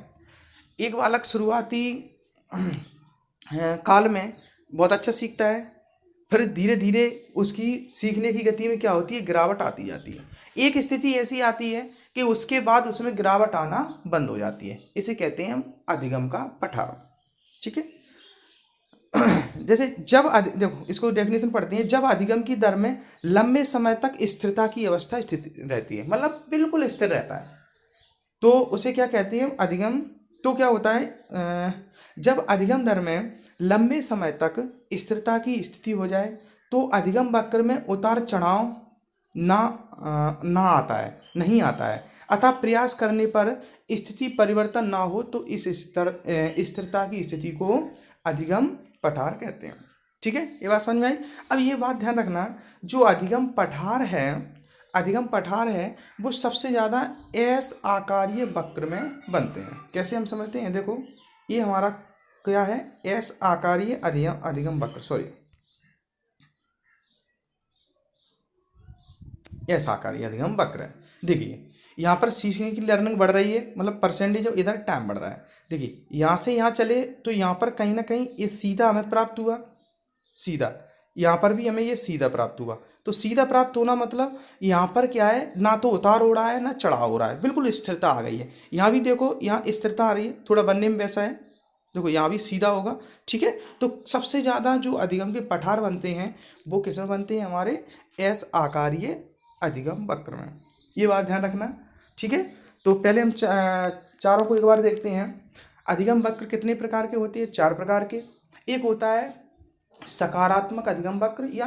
एक बालक शुरुआती काल में बहुत अच्छा सीखता है, फिर धीरे धीरे उसकी सीखने की गति में क्या होती है, गिरावट आती जाती है। एक स्थिति ऐसी आती है कि उसके बाद उसमें गिरावट आना बंद हो जाती है, इसे कहते हैं हम अधिगम का पठार। ठीक है। जैसे जब इसको डेफिनेशन पढ़ते हैं, जब अधिगम की दर में लंबे समय तक स्थिरता की अवस्था स्थित रहती है, मतलब बिल्कुल स्थिर रहता है, तो उसे क्या कहते हैं, अधिगम। तो क्या होता है, जब अधिगम दर में लंबे समय तक स्थिरता की स्थिति हो जाए तो अधिगम वक्र में उतार चढ़ाव ना आता है, नहीं आता है, अतः प्रयास करने पर स्थिति परिवर्तन ना हो तो इस स्थिरता की स्थिति को अधिगम पठार कहते हैं। ठीक है, ये बात समझ में आई। अब ये बात ध्यान रखना, जो अधिगम पठार है वो सबसे ज़्यादा एस आकारीय वक्र में बनते हैं। कैसे हम समझते हैं, देखो ये हमारा क्या है, एस आकारीय अधिगम वक्र, सॉरी एस आकारीय अधिगम वक्र है। देखिए यहाँ पर सीखने की लर्निंग बढ़ रही है, मतलब परसेंटेज और इधर टाइम बढ़ रहा है। देखिए यहाँ से यहाँ चले तो यहाँ पर कहीं ना कहीं ये सीधा हमें प्राप्त हुआ, सीधा यहाँ पर भी हमें ये सीधा प्राप्त हुआ। तो सीधा प्राप्त होना मतलब यहाँ पर क्या है, ना तो उतार हो रहा है ना चढ़ाव हो रहा है, बिल्कुल स्थिरता आ गई है। यहाँ भी देखो यहाँ स्थिरता आ रही है, थोड़ा बनने में वैसा है, देखो यहाँ भी सीधा होगा। ठीक है, तो सबसे ज़्यादा जो अधिगम के पठार बनते हैं वो किस में बनते हैं, हमारे एस आकारीय अधिगम वक्र में। ये बात ध्यान रखना। ठीक है, तो पहले हम चारों को एक बार देखते हैं। अधिगम वक्र कितने प्रकार के होते हैं, 4 प्रकार के। एक होता है सकारात्मक अधिगम वक्र या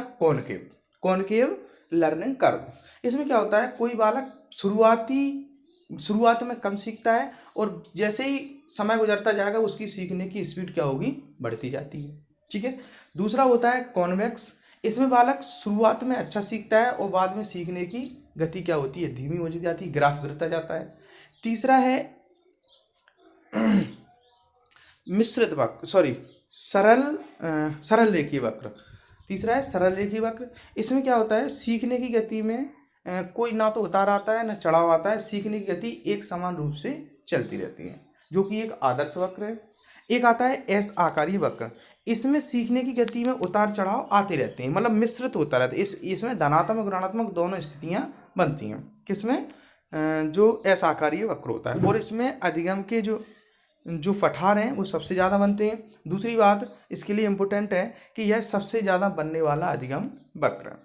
कॉनकेव लर्निंग कर्व। इसमें क्या होता है, कोई बालक शुरुआत में कम सीखता है और जैसे ही समय गुजरता जाएगा उसकी सीखने की स्पीड क्या होगी, बढ़ती जाती है। ठीक है। दूसरा होता है कॉन्वेक्स, इसमें बालक शुरुआत में अच्छा सीखता है और बाद में सीखने की गति क्या होती है, धीमी हो जाती है, ग्राफ गिरता जाता है। तीसरा है मिश्रित वक्र, सॉरी सरल रेखीय वक्र। तीसरा है सरल रेखीय वक्र। इसमें क्या होता है, सीखने की गति में कोई ना तो उतार आता है ना चढ़ाव आता है, सीखने की गति एक समान रूप से चलती रहती है, जो कि एक आदर्श वक्र है। एक आता है एस आकारीय वक्र, इसमें सीखने की गति में उतार चढ़ाव आते रहते हैं, मतलब मिश्रित होता रहता है। इसमें धनात्मक ऋणात्मक दोनों स्थितियां बनती हैं। किसमें, जो एस आकारीय वक्र होता है। और इसमें अधिगम के जो पठार हैं वो सबसे ज़्यादा बनते हैं। दूसरी बात इसके लिए इम्पोर्टेंट है कि यह सबसे ज़्यादा बनने वाला अधिगम वक्र है।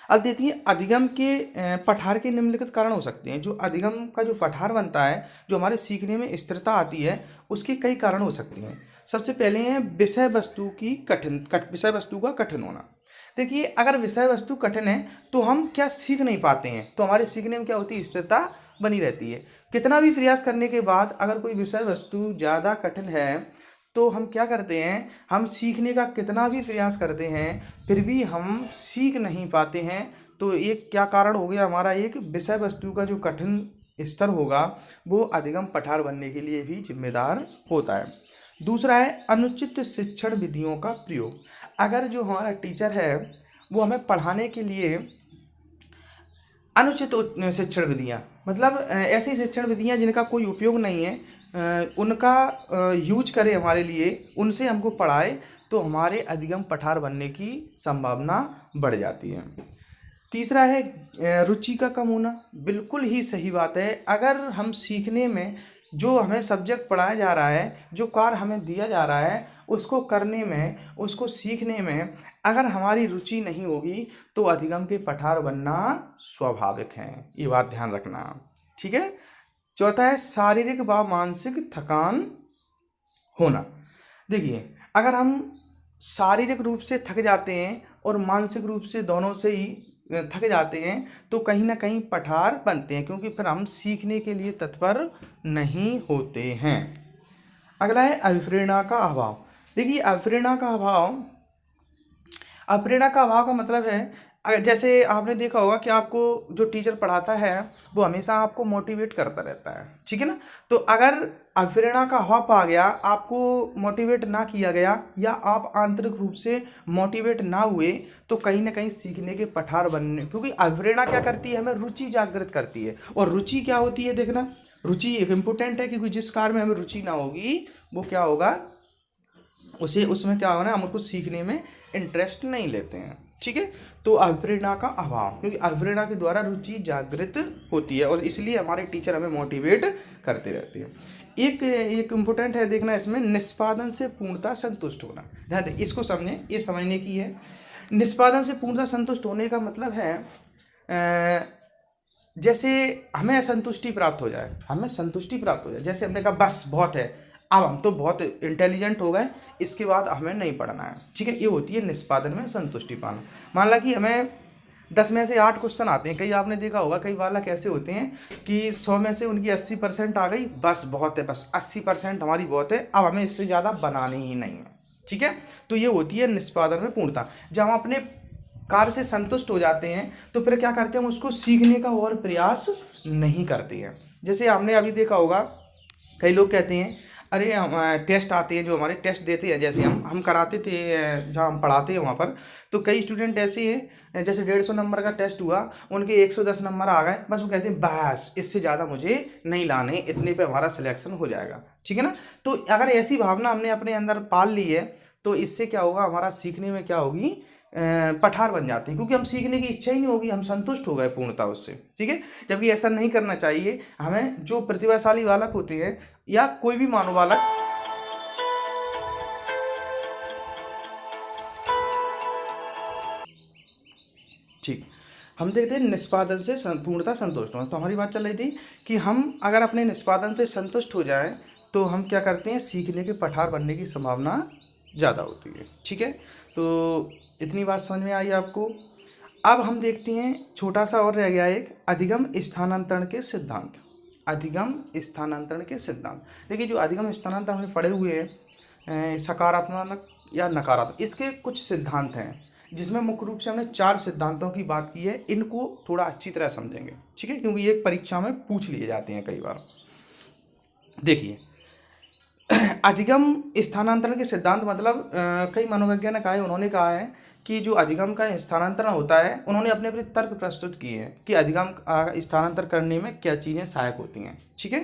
अब देखिए अधिगम के पठार के निम्नलिखित कारण हो सकते हैं। जो अधिगम का जो पठार बनता है, जो हमारे सीखने में स्थिरता आती है, उसके कई कारण हो सकते हैं। सबसे पहले है विषय वस्तु का कठिन होना। देखिए अगर विषय वस्तु कठिन है तो हम क्या सीख नहीं पाते हैं, तो हमारे सीखने में क्या होती है, स्थिरता बनी रहती है। कितना भी प्रयास करने के बाद अगर कोई विषय वस्तु ज़्यादा कठिन है तो हम क्या करते हैं, हम सीखने का कितना भी प्रयास करते हैं फिर भी हम सीख नहीं पाते हैं। तो एक क्या कारण हो गया हमारा, एक विषय वस्तु का जो कठिन स्तर होगा वो अधिगम पठार बनने के लिए भी जिम्मेदार होता है। दूसरा है अनुचित शिक्षण विधियों का प्रयोग। अगर जो हमारा टीचर है वो हमें पढ़ाने के लिए अनुचित शिक्षण विधियाँ, मतलब ऐसी शिक्षण विधियाँ जिनका कोई उपयोग नहीं है, उनका यूज करे हमारे लिए, उनसे हमको पढ़ाए, तो हमारे अधिगम पठार बनने की संभावना बढ़ जाती है। तीसरा है रुचि का कम होना। बिल्कुल ही सही बात है। अगर हम सीखने में जो हमें सब्जेक्ट पढ़ाया जा रहा है, जो कार्य हमें दिया जा रहा है, उसको करने में, उसको सीखने में अगर हमारी रुचि नहीं होगी तो अधिगम के पठार बनना स्वाभाविक है। ये बात ध्यान रखना। ठीक है। चौथा है शारीरिक व मानसिक थकान होना। देखिए अगर हम शारीरिक रूप से थक जाते हैं और मानसिक रूप से दोनों से ही थक जाते हैं तो कहीं ना कहीं पठार बनते हैं, क्योंकि फिर हम सीखने के लिए तत्पर नहीं होते हैं। अगला है अभिप्रेरणा का अभाव। देखिए अभिप्रेरणा का अभाव का मतलब है, जैसे आपने देखा होगा कि आपको जो टीचर पढ़ाता है वो हमेशा आपको मोटिवेट करता रहता है, ठीक है ना। तो अगर अभिप्रेरणा का अभाव आ गया, आपको मोटिवेट ना किया गया या आप आंतरिक रूप से मोटिवेट ना हुए, तो कहीं ना कहीं सीखने के पठार बनने, क्योंकि अभिप्रेरणा क्या करती है, हमें रुचि जागृत करती है। और रुचि क्या होती है, देखना रुचि एक इम्पोर्टेंट है, क्योंकि जिस कार्य में हमें रुचि ना होगी वो क्या होगा, उसे उसमें क्या होना, हम उसको सीखने में इंटरेस्ट नहीं लेते हैं। ठीक है, तो अभिप्रेरणा का अभाव, क्योंकि अभिप्रेरणा के द्वारा रुचि जागृत होती है और इसलिए हमारे टीचर हमें मोटिवेट करते रहते हैं। एक एक इम्पोर्टेंट है देखना इसमें, निष्पादन से पूर्णतः संतुष्ट होना। ध्यान दें, इसको समझें, ये समझने की है। निष्पादन से पूर्णतः संतुष्ट होने का मतलब है जैसे हमें असंतुष्टि प्राप्त हो जाए, हमें संतुष्टि प्राप्त हो जाए, जैसे हमने कहा बस बहुत है, अब हम तो बहुत इंटेलिजेंट हो गए, इसके बाद हमें नहीं पढ़ना है। ठीक है, ये होती है निष्पादन में संतुष्टि पाना। मान ला कि हमें 10 में से 8 क्वेश्चन आते हैं, कई आपने देखा होगा कई बालक ऐसे होते हैं कि 100 में से उनकी 80% आ गई, बस बहुत है, बस 80% हमारी बहुत है, अब हमें इससे ज़्यादा बनानी ही नहीं है। ठीक है, तो ये होती है निष्पादन में पूर्णता। जब हम अपने कार्य से संतुष्ट हो जाते हैं तो फिर क्या करते हैं, हम उसको सीखने का और प्रयास नहीं करते हैं। जैसे हमने अभी देखा होगा, कई लोग कहते हैं अरे हम टेस्ट आते हैं, जो हमारे टेस्ट देते हैं, जैसे हम कराते थे जहाँ हम पढ़ाते हैं वहाँ पर, तो कई स्टूडेंट ऐसे हैं जैसे 150 नंबर का टेस्ट हुआ, उनके 110 नंबर आ गए, बस वो कहते हैं बस इससे ज़्यादा मुझे नहीं लाने, इतने पे हमारा सिलेक्शन हो जाएगा। ठीक है ना, तो अगर ऐसी भावना हमने अपने अंदर पाल ली है तो इससे क्या होगा, हमारा सीखने में क्या होगी, पठार बन जाती है, क्योंकि हम सीखने की इच्छा ही नहीं होगी, हम संतुष्ट हो गए पूर्णता उससे। ठीक है, जबकि ऐसा नहीं करना चाहिए। हमें जो प्रतिभाशाली बालक होते हैं या कोई भी मानव बालक, ठीक, हम देखते हैं निष्पादन से पूर्णता संतुष्ट होना। तो हमारी बात चल रही थी कि हम अगर अपने निष्पादन से संतुष्ट हो जाएं तो हम क्या करते हैं, सीखने के पठार बनने की संभावना ज़्यादा होती है। ठीक है, तो इतनी बात समझ में आई आपको। अब हम देखते हैं छोटा सा और रह गया एक, अधिगम स्थानांतरण के सिद्धांत। अधिगम स्थानांतरण के सिद्धांत, देखिए जो अधिगम स्थानांतरण हमने पढ़े हुए हैं, सकारात्मक या नकारात्मक, इसके कुछ सिद्धांत हैं जिसमें मुख्य रूप से हमने 4 सिद्धांतों की बात की है। इनको थोड़ा अच्छी तरह समझेंगे। ठीक है, क्योंकि ये परीक्षा में पूछ लिए जाते हैं कई बार। देखिए, अधिगम स्थानांतरण के सिद्धांत मतलब कई मनोवैज्ञानिक आए, उन्होंने कहा है कि जो अधिगम का स्थानांतरण होता है, उन्होंने अपने अपने तर्क प्रस्तुत किए हैं कि अधिगम स्थानांतरण करने में क्या चीज़ें सहायक होती हैं। ठीक है,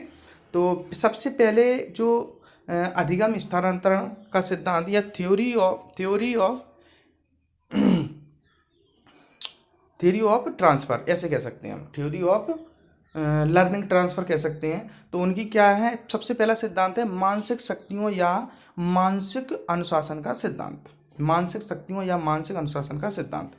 तो सबसे पहले जो अधिगम स्थानांतरण का सिद्धांत या थ्योरी ऑफ ट्रांसफ़र ऐसे कह सकते हैं हम, थ्योरी ऑफ लर्निंग ट्रांसफ़र कह सकते हैं। तो उनकी क्या है, सबसे पहला सिद्धांत है मानसिक शक्तियों या मानसिक अनुशासन का सिद्धांत। मानसिक शक्तियों या मानसिक अनुशासन का सिद्धांत,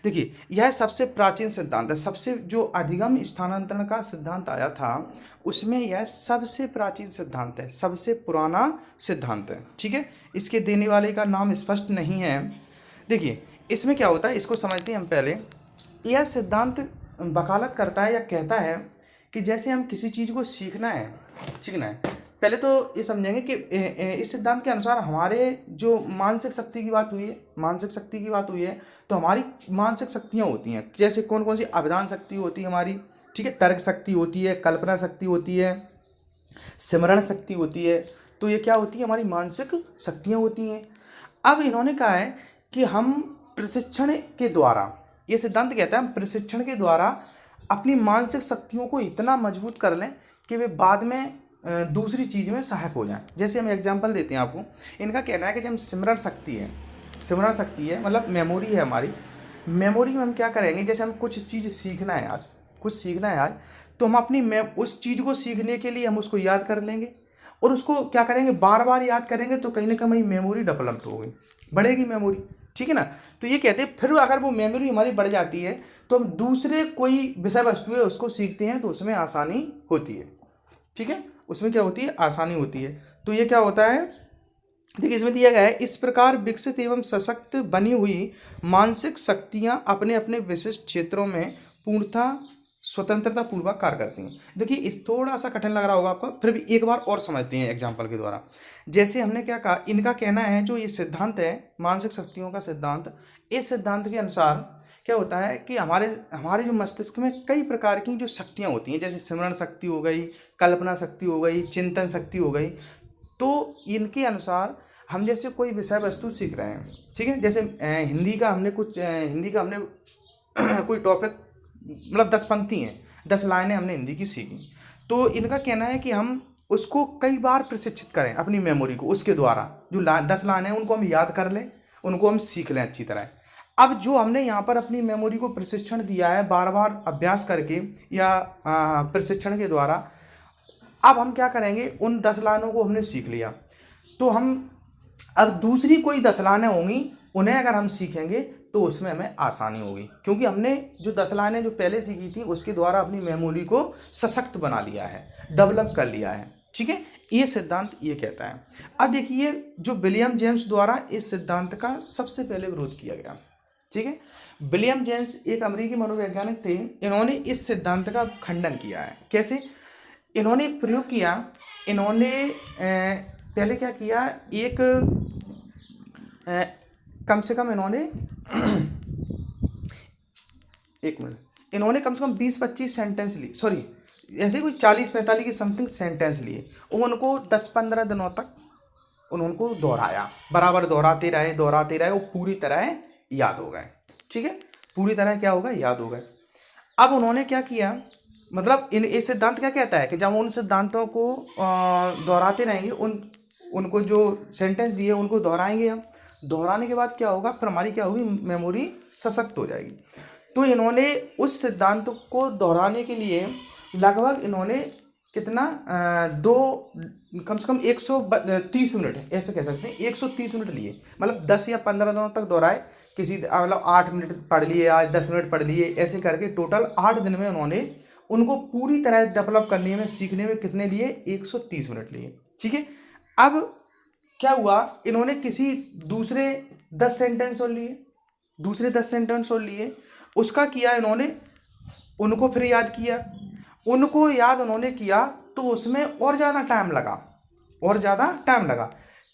देखिए यह सबसे प्राचीन सिद्धांत है। सबसे जो अधिगम स्थानांतरण का सिद्धांत आया था उसमें यह सबसे प्राचीन सिद्धांत है, सबसे पुराना सिद्धांत है। ठीक है, इसके देने वाले का नाम स्पष्ट नहीं है। देखिए इसमें क्या होता है, इसको समझते हैं हम पहले। यह सिद्धांत वकालत करता है या कहता है कि जैसे हम किसी चीज़ को सीखना है, पहले तो ये समझेंगे कि इस सिद्धांत के अनुसार हमारे जो मानसिक शक्ति की बात हुई है, तो हमारी मानसिक शक्तियाँ होती हैं, जैसे कौन कौन सी, अभिधान शक्ति होती है हमारी, ठीक है, तर्क शक्ति होती है, कल्पना शक्ति होती है, स्मरण शक्ति होती है। तो ये क्या होती है, हमारी मानसिक शक्तियाँ होती हैं। अब इन्होंने कहा है कि हम प्रशिक्षण के द्वारा, ये सिद्धांत कहता है हम प्रशिक्षण के द्वारा अपनी मानसिक शक्तियों को इतना मजबूत कर लें कि वे बाद में दूसरी चीज़ में सहायक हो जाएं। जैसे हम एग्जांपल देते हैं आपको, इनका कहना है कि जब हम स्मरण शक्ति है मतलब मेमोरी है हमारी, मेमोरी में हम क्या करेंगे, जैसे हम कुछ चीज़ सीखना है आज, तो हम अपनी उस चीज़ को सीखने के लिए हम उसको याद कर लेंगे और उसको क्या करेंगे, बार बार याद करेंगे, तो कहीं ना कहीं मेमोरी डेवलप होगी, बढ़ेगी मेमोरी। ठीक है ना, तो ये कहते हैं फिर अगर वो मेमोरी हमारी बढ़ जाती है तो हम दूसरे कोई विषय वस्तु है उसको सीखते हैं तो उसमें आसानी होती है। ठीक है, उसमें क्या होती है, आसानी होती है। तो ये क्या होता है, देखिए इसमें दिया गया है, इस प्रकार विकसित एवं सशक्त बनी हुई मानसिक शक्तियां अपने अपने विशिष्ट क्षेत्रों में पूर्णतः स्वतंत्रता पूर्वक कार्य करती हैं। देखिए इस थोड़ा सा कठिन लग रहा होगा आपको, फिर भी एक बार और समझते हैं एग्जाम्पल के द्वारा। जैसे हमने क्या कहा, इनका कहना है जो ये सिद्धांत है मानसिक शक्तियों का सिद्धांत, इस सिद्धांत के अनुसार क्या होता है कि हमारे जो मस्तिष्क में कई प्रकार की जो शक्तियाँ होती हैं, जैसे स्मरण शक्ति हो गई, कल्पना शक्ति हो गई, चिंतन शक्ति हो गई। तो इनके अनुसार हम जैसे कोई विषय वस्तु सीख रहे हैं, ठीक है, जैसे हिंदी का हमने कोई टॉपिक, मतलब 10 पंक्ति हैं, 10 लाइनें हमने हिंदी की सीखी, तो इनका कहना है कि हम उसको कई बार प्रशिक्षित करें अपनी मेमोरी को, उसके द्वारा जो 10 लाइन है उनको हम याद कर लें, उनको हम सीख लें अच्छी तरह। अब जो हमने यहाँ पर अपनी मेमोरी को प्रशिक्षण दिया है बार बार अभ्यास करके या प्रशिक्षण के द्वारा, अब हम क्या करेंगे, उन 10 लाइनों को हमने सीख लिया, तो हम अब दूसरी कोई 10 लाइनें होंगी उन्हें अगर हम सीखेंगे तो उसमें हमें आसानी होगी, क्योंकि हमने जो 10 लाइनें जो पहले सीखी थी उसके द्वारा अपनी मेमोरी को सशक्त बना लिया है, डेवलप कर लिया है। ठीक है, ये सिद्धांत ये कहता है। अब देखिए, जो विलियम जेम्स द्वारा इस सिद्धांत का सबसे पहले विरोध किया गया। ठीक है, विलियम जेम्स एक अमेरिकी मनोवैज्ञानिक थे, इन्होंने इस सिद्धांत का खंडन किया है। कैसे? इन्होंने एक प्रयोग किया, इन्होंने पहले क्या किया, एक कम से कम इन्होंने एक मिनट, इन्होंने कम से कम 20-25 सेंटेंस लिए, सॉरी ऐसे कोई 40-45 की समथिंग सेंटेंस लिए, उनको 10-15 दिनों तक उनको दोहराया, बराबर दोहराते रहे, वो पूरी तरह याद हो गए। ठीक है, पूरी तरह क्या हो गए, याद हो गए। अब उन्होंने क्या किया, मतलब इस सिद्धांत क्या कहता है कि जब उन सिद्धांतों को दोहराते रहेंगे, उनको जो सेंटेंस दिए उनको दोहराएंगे हम, दोहराने के बाद क्या होगा, फिर हमारी क्या होगी, मेमोरी सशक्त हो जाएगी। तो इन्होंने उस सिद्धांत को दोहराने के लिए लगभग इन्होंने कितना कम से कम 130 मिनट, ऐसे कह सकते हैं 130 मिनट लिए, मतलब 10 या 15 दिनों तक दोहराए, किसी मतलब 8 मिनट पढ़ लिए, आज 10 मिनट पढ़ लिए, ऐसे करके टोटल 8 दिन में उन्होंने उनको पूरी तरह डेवलप करने में, सीखने में कितने लिए, 130 मिनट लिए। ठीक है, अब क्या हुआ, इन्होंने किसी दूसरे 10 सेंटेंस और लिए, उसका किया इन्होंने, उनको फिर याद किया, उनको याद उन्होंने किया तो उसमें और ज़्यादा टाइम लगा।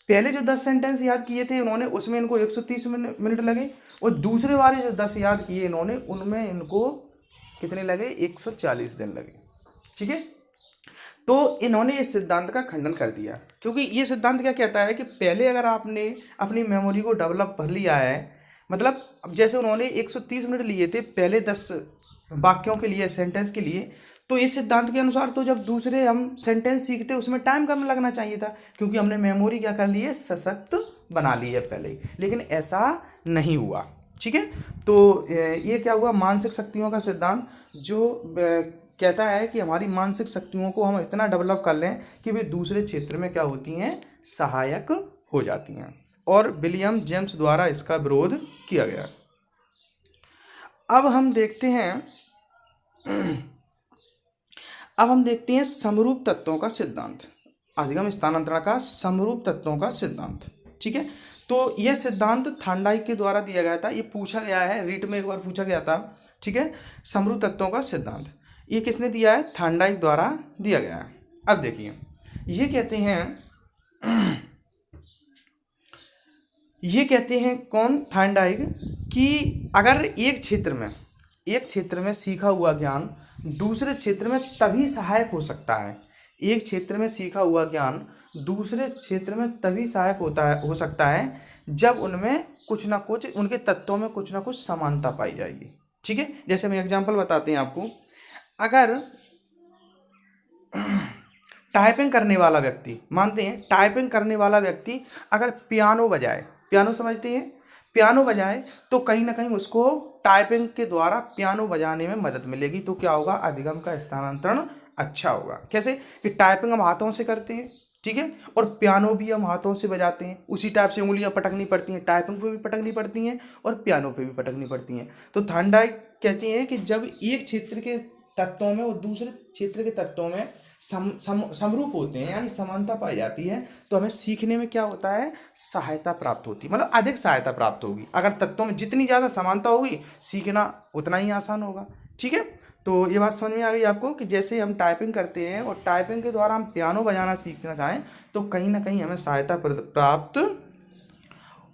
पहले जो 10 सेंटेंस याद किए थे इन्होंने, उसमें इनको 130 मिनट लगे, और दूसरे वाले जो 10 याद किए इन्होंने, उनमें इनको कितने लगे, 140 दिन लगे। ठीक है, तो इन्होंने इस सिद्धांत का खंडन कर दिया, क्योंकि ये सिद्धांत क्या कहता है कि पहले अगर आपने अपनी मेमोरी को डेवलप कर लिया है, मतलब अब जैसे उन्होंने 130 मिनट लिए थे पहले 10 वाक्यों के लिए, सेंटेंस के लिए, तो इस सिद्धांत के अनुसार तो जब दूसरे हम सेंटेंस सीखते उसमें टाइम कम लगना चाहिए था, क्योंकि हमने मेमोरी क्या कर ली है, सशक्त बना ली है पहले ही, लेकिन ऐसा नहीं हुआ। ठीक है, तो ये क्या हुआ, मानसिक शक्तियों का सिद्धांत जो कहता है कि हमारी मानसिक शक्तियों को हम इतना डेवलप कर लें कि वे दूसरे क्षेत्र में क्या होती हैं, सहायक हो जाती हैं, और विलियम जेम्स द्वारा इसका विरोध किया गया। अब हम देखते हैं समरूप तत्वों का सिद्धांत, अधिगम स्थानांतरण का समरूप तत्वों का सिद्धांत। ठीक है, तो यह सिद्धांत थांडाइक के द्वारा दिया गया था, ये पूछा गया है, रीट में एक बार पूछा गया था। ठीक है, समरूप तत्वों का सिद्धांत ये किसने दिया है, थांडाइक द्वारा दिया गया है। अब देखिए, ये कहते हैं कौन, थांडाइक, कि अगर एक क्षेत्र में सीखा हुआ ज्ञान दूसरे क्षेत्र में तभी सहायक हो सकता है, एक क्षेत्र में सीखा हुआ ज्ञान दूसरे क्षेत्र में तभी सहायक हो सकता है जब उनमें कुछ ना कुछ, उनके तत्वों में कुछ ना कुछ समानता पाई जाएगी। ठीक है, जैसे हम एग्जांपल बताते हैं आपको, अगर टाइपिंग करने वाला व्यक्ति, मानते हैं टाइपिंग करने वाला व्यक्ति अगर पियानो बजाए, पियानो समझते हैं, पियानो बजाए, तो कहीं ना कहीं उसको टाइपिंग के द्वारा पियानो बजाने में मदद मिलेगी, तो क्या होगा, अधिगम का स्थानांतरण अच्छा होगा। कैसे कि टाइपिंग हम हाथों से करते हैं, ठीक है, और पियानो भी हम हाथों से बजाते हैं, उसी टाइप से उंगलियां पटकनी पड़ती हैं, टाइपिंग पे भी पटकनी पड़ती हैं और पियानो पे भी पटकनी पड़ती हैं। तो थांडाइक कहती हैं कि जब एक क्षेत्र के तत्वों में और दूसरे क्षेत्र के तत्वों में समरूप होते हैं, यानी समानता पाई जाती है, तो हमें सीखने में क्या होता है, सहायता प्राप्त होती है, मतलब अधिक सहायता प्राप्त होगी। अगर तत्वों में जितनी ज़्यादा समानता होगी, सीखना उतना ही आसान होगा। ठीक है, तो ये बात समझ में आ गई आपको कि जैसे हम टाइपिंग करते हैं और टाइपिंग के द्वारा हम पियानो बजाना सीखना चाहें, तो कहीं ना कहीं हमें सहायता प्राप्त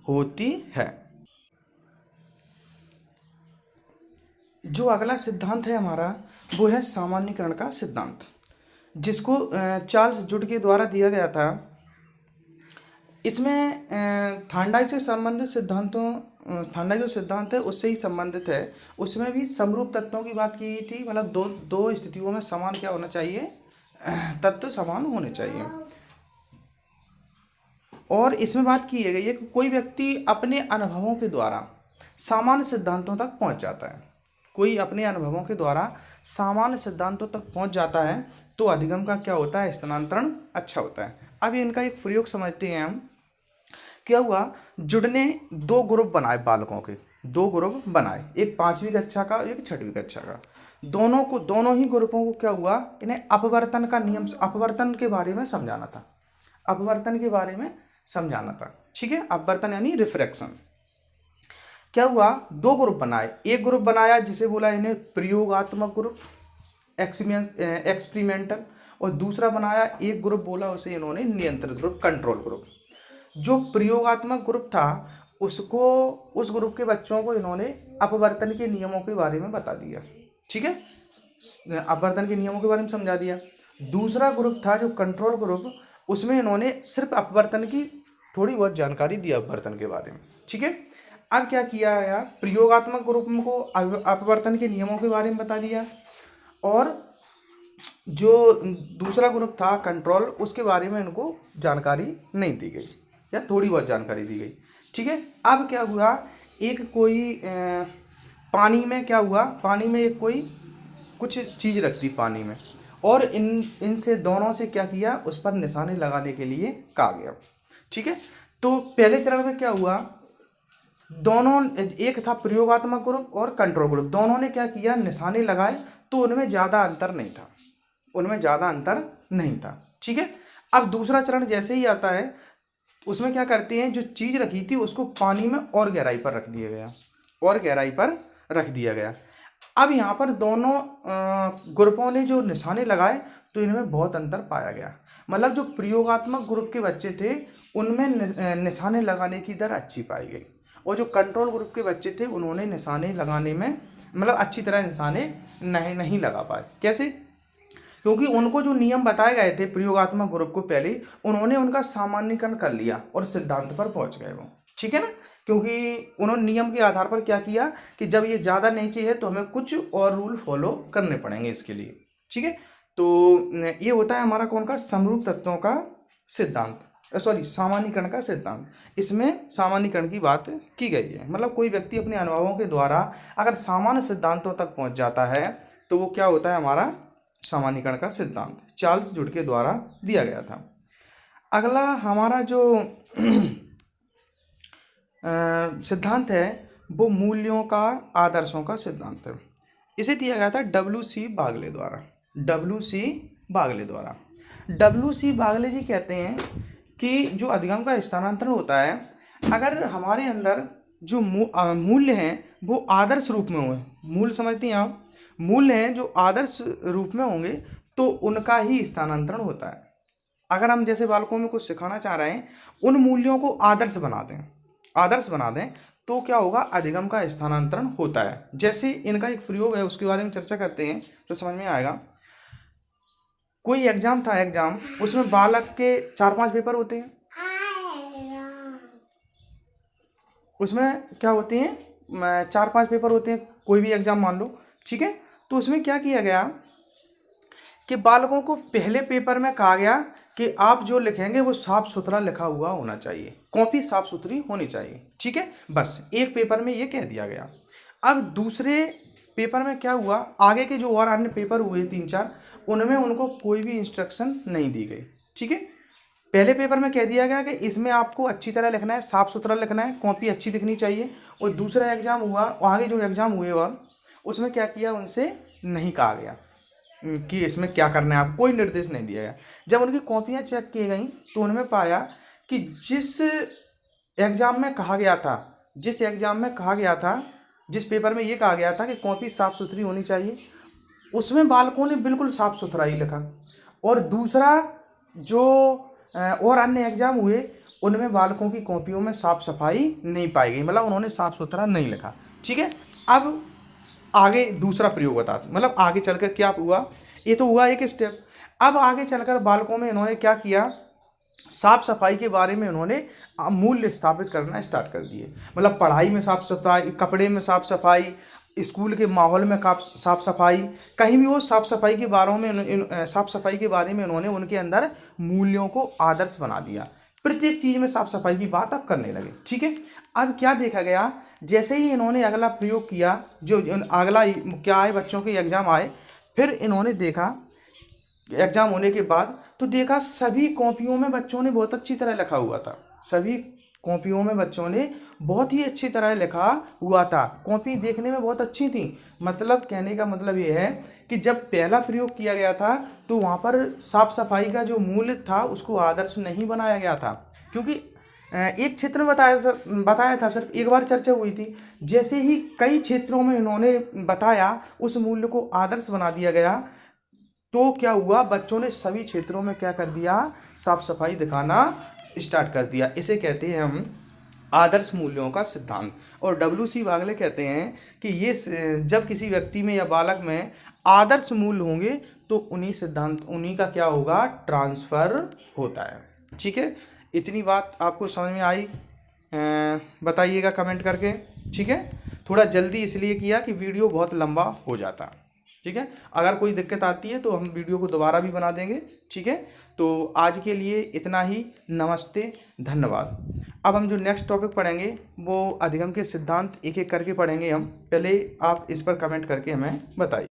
होती है। जो अगला सिद्धांत है हमारा, वो है सामान्यीकरण का सिद्धांत, जिसको चार्ल्स जुड के द्वारा दिया गया था। इसमें थांडाइक से संबंधित थांडाइक जो सिद्धांत है उससे ही संबंधित है। उसमें भी समरूप तत्वों की बात की गई थी, मतलब दो स्थितियों में समान क्या होना चाहिए, तत्व समान होने चाहिए। और इसमें बात की गई है कि कोई व्यक्ति अपने अनुभवों के द्वारा सामान्य सिद्धांतों तक पहुंच जाता है, कोई अपने अनुभवों के द्वारा सामान्य सिद्धांतों तक पहुंच जाता है तो अधिगम का क्या होता है, स्थानांतरण अच्छा होता है। अब इनका एक प्रयोग समझते हैं हम। क्या हुआ, जुड़ने दो ग्रुप बनाए बालकों के, दो ग्रुप बनाए, एक 5वीं कक्षा का एक 6वीं कक्षा का। दोनों ही ग्रुपों को क्या हुआ, इन्हें अपवर्तन का नियम, अपवर्तन के बारे में समझाना था, अपवर्तन के बारे में समझाना था। ठीक है, अपवर्तन यानी रिफ्रैक्शन। क्या हुआ, दो ग्रुप बनाए, एक ग्रुप बनाया जिसे बोला इन्हें प्रयोगात्मक ग्रुप, एक्सपेरिमेंटल, और दूसरा बनाया एक ग्रुप बोला उसे इन्होंने नियंत्रित ग्रुप, कंट्रोल ग्रुप। जो प्रयोगात्मक ग्रुप था उसको, उस ग्रुप के बच्चों को इन्होंने अपवर्तन के नियमों के बारे में बता दिया। ठीक है, अपवर्तन के नियमों के बारे में समझा दिया। दूसरा ग्रुप था जो कंट्रोल ग्रुप, उसमें इन्होंने सिर्फ अपवर्तन की थोड़ी बहुत जानकारी दी अपवर्तन के बारे में। ठीक है, अब क्या किया गया, प्रयोगात्मक ग्रुप को अपवर्तन के नियमों के बारे में बता दिया, और जो दूसरा ग्रुप था कंट्रोल, उसके बारे में इनको जानकारी नहीं दी गई या थोड़ी बहुत जानकारी दी गई। ठीक है, अब क्या हुआ, एक कोई पानी में क्या हुआ, पानी में एक कोई कुछ चीज़ रखती पानी में, और इनसे दोनों से क्या किया, उस पर निशाने लगाने के लिए कहा गया। ठीक है, तो पहले चरण में क्या हुआ, दोनों, एक था प्रयोगात्मक ग्रुप और कंट्रोल ग्रुप, दोनों ने क्या किया, निशाने लगाए, तो उनमें ज़्यादा अंतर नहीं था, उनमें ज़्यादा अंतर नहीं था। ठीक है, अब दूसरा चरण जैसे ही आता है उसमें क्या करते हैं, जो चीज़ रखी थी उसको पानी में और गहराई पर रख दिया गया, और गहराई पर रख दिया गया। अब यहाँ पर दोनों ग्रुपों ने जो निशाने लगाए तो इनमें बहुत अंतर पाया गया। मतलब जो प्रयोगात्मक ग्रुप के बच्चे थे उनमें निशाने लगाने की दर अच्छी पाई गई, और जो कंट्रोल ग्रुप के बच्चे थे उन्होंने निशाने लगाने में मतलब अच्छी तरह निशाने नहीं लगा पाए। कैसे, क्योंकि उनको जो नियम बताए गए थे प्रयोगात्मक ग्रुप को, पहले उन्होंने उनका सामान्यीकरण कर लिया और सिद्धांत पर पहुंच गए वो। ठीक है ना, क्योंकि उन्होंने नियम के आधार पर क्या किया कि जब ये ज़्यादा नीचे है तो हमें कुछ और रूल फॉलो करने पड़ेंगे इसके लिए। ठीक है, तो ये होता है हमारा कौन का, समरूप तत्वों का सिद्धांत, सॉरी सामान्यीकरण का सिद्धांत। इसमें सामान्यीकरण की बात की गई है, मतलब कोई व्यक्ति अपने अनुभवों के द्वारा अगर सामान्य सिद्धांतों तक पहुंच जाता है तो वो क्या होता है, हमारा सामान्यीकरण का सिद्धांत, चार्ल्स जुड के द्वारा दिया गया था। अगला हमारा जो सिद्धांत है वो मूल्यों का आदर्शों का सिद्धांत है। इसे दिया गया था डब्ल्यू.सी. बागले द्वारा, डब्ल्यू.सी. बागले द्वारा। डब्ल्यू.सी. बागले जी कहते हैं कि जो अधिगम का स्थानांतरण होता है, अगर हमारे अंदर जो मूल्य हैं वो आदर्श रूप में होंगे, मूल्य समझते हैं आप, मूल्य हैं जो आदर्श रूप में होंगे तो उनका ही स्थानांतरण होता है। अगर हम जैसे बालकों में कुछ सिखाना चाह रहे हैं, उन मूल्यों को आदर्श बना दें, आदर्श बना दें, तो क्या होगा, अधिगम का स्थानांतरण होता है। जैसे इनका एक प्रयोग है उसके बारे में चर्चा करते हैं तो समझ में आएगा। कोई एग्जाम था, एग्जाम, उसमें बालक के 4-5 पेपर होते हैं, उसमें क्या होते हैं, 4-5 पेपर होते हैं, कोई भी एग्जाम मान लो। ठीक है, तो उसमें क्या किया गया कि बालकों को पहले पेपर में कहा गया कि आप जो लिखेंगे वो साफ सुथरा लिखा हुआ होना चाहिए, कॉपी साफ सुथरी होनी चाहिए। ठीक है, बस एक पेपर में ये कह दिया गया। अब दूसरे पेपर में क्या हुआ, आगे के जो और अन्य पेपर हुए 3-4, उनमें उनको कोई भी इंस्ट्रक्शन नहीं दी गई। ठीक है, पहले पेपर में कह दिया गया कि इसमें आपको अच्छी तरह लिखना है, साफ सुथरा लिखना है, कॉपी अच्छी दिखनी चाहिए। और दूसरा एग्जाम हुआ, आगे जो एग्जाम हुए और उसमें क्या किया, उनसे नहीं कहा गया कि इसमें क्या करना है, आप कोई निर्देश नहीं दिया गया। जब उनकी कॉपियाँ चेक की गई तो उनमें पाया कि जिस एग्ज़ाम में कहा गया था, जिस एग्ज़ाम में कहा गया था, जिस पेपर में ये कहा गया था कि कॉपी साफ़ सुथरी होनी चाहिए, उसमें बालकों ने बिल्कुल साफ़ सुथरा ही लिखा। और दूसरा जो और अन्य एग्ज़ाम हुए उनमें बालकों की कॉपियों में साफ़ सफाई नहीं पाई गई, मतलब उन्होंने साफ़ सुथरा नहीं लिखा। ठीक है, अब आगे दूसरा प्रयोग बताते, मतलब आगे चलकर क्या हुआ, ये तो हुआ एक स्टेप। अब आगे चलकर बालकों में इन्होंने क्या किया, साफ सफाई के बारे में उन्होंने मूल्य स्थापित करना स्टार्ट कर दिए। मतलब पढ़ाई में साफ सफाई, कपड़े में साफ सफाई, स्कूल के माहौल में साफ सफाई, कहीं भी वो साफ सफाई के बारे में साफ सफाई के बारे में उन्होंने उनके अंदर मूल्यों को आदर्श बना दिया। प्रत्येक चीज़ में साफ सफाई की बात अब करने लगे। ठीक है, अब क्या देखा गया, जैसे ही इन्होंने अगला प्रयोग किया, जो अगला क्या आए, बच्चों के एग्ज़ाम आए, फिर इन्होंने देखा एग्ज़ाम होने के बाद तो देखा सभी कॉपियों में बच्चों ने बहुत अच्छी तरह लिखा हुआ था। सभी कॉपियों में बच्चों ने बहुत ही अच्छी तरह लिखा हुआ था। कॉपी देखने में बहुत अच्छी थी। मतलब कहने का मतलब ये है कि जब पहला प्रयोग किया गया था तो वहाँ पर साफ सफाई का जो मूल्य था उसको आदर्श नहीं बनाया गया था, क्योंकि एक क्षेत्र में बताया था, सिर्फ एक बार चर्चा हुई थी। जैसे ही कई क्षेत्रों में इन्होंने बताया, उस मूल्य को आदर्श बना दिया गया, तो क्या हुआ, बच्चों ने सभी क्षेत्रों में क्या कर दिया, साफ सफाई दिखाना स्टार्ट कर दिया। इसे कहते हैं हम आदर्श मूल्यों का सिद्धांत। और WC बागले कहते हैं कि ये जब किसी व्यक्ति में या बालक में आदर्श मूल्य होंगे तो उन्हीं का क्या होगा, ट्रांसफर होता है। ठीक है, इतनी बात आपको समझ में आई, बताइएगा कमेंट करके। ठीक है, थोड़ा जल्दी इसलिए किया कि वीडियो बहुत लंबा हो जाता। ठीक है, अगर कोई दिक्कत आती है तो हम वीडियो को दोबारा भी बना देंगे। ठीक है, तो आज के लिए इतना ही। नमस्ते, धन्यवाद। अब हम जो नेक्स्ट टॉपिक पढ़ेंगे वो अधिगम के सिद्धांत एक एक करके पढ़ेंगे हम। पहले आप इस पर कमेंट करके हमें बताइए।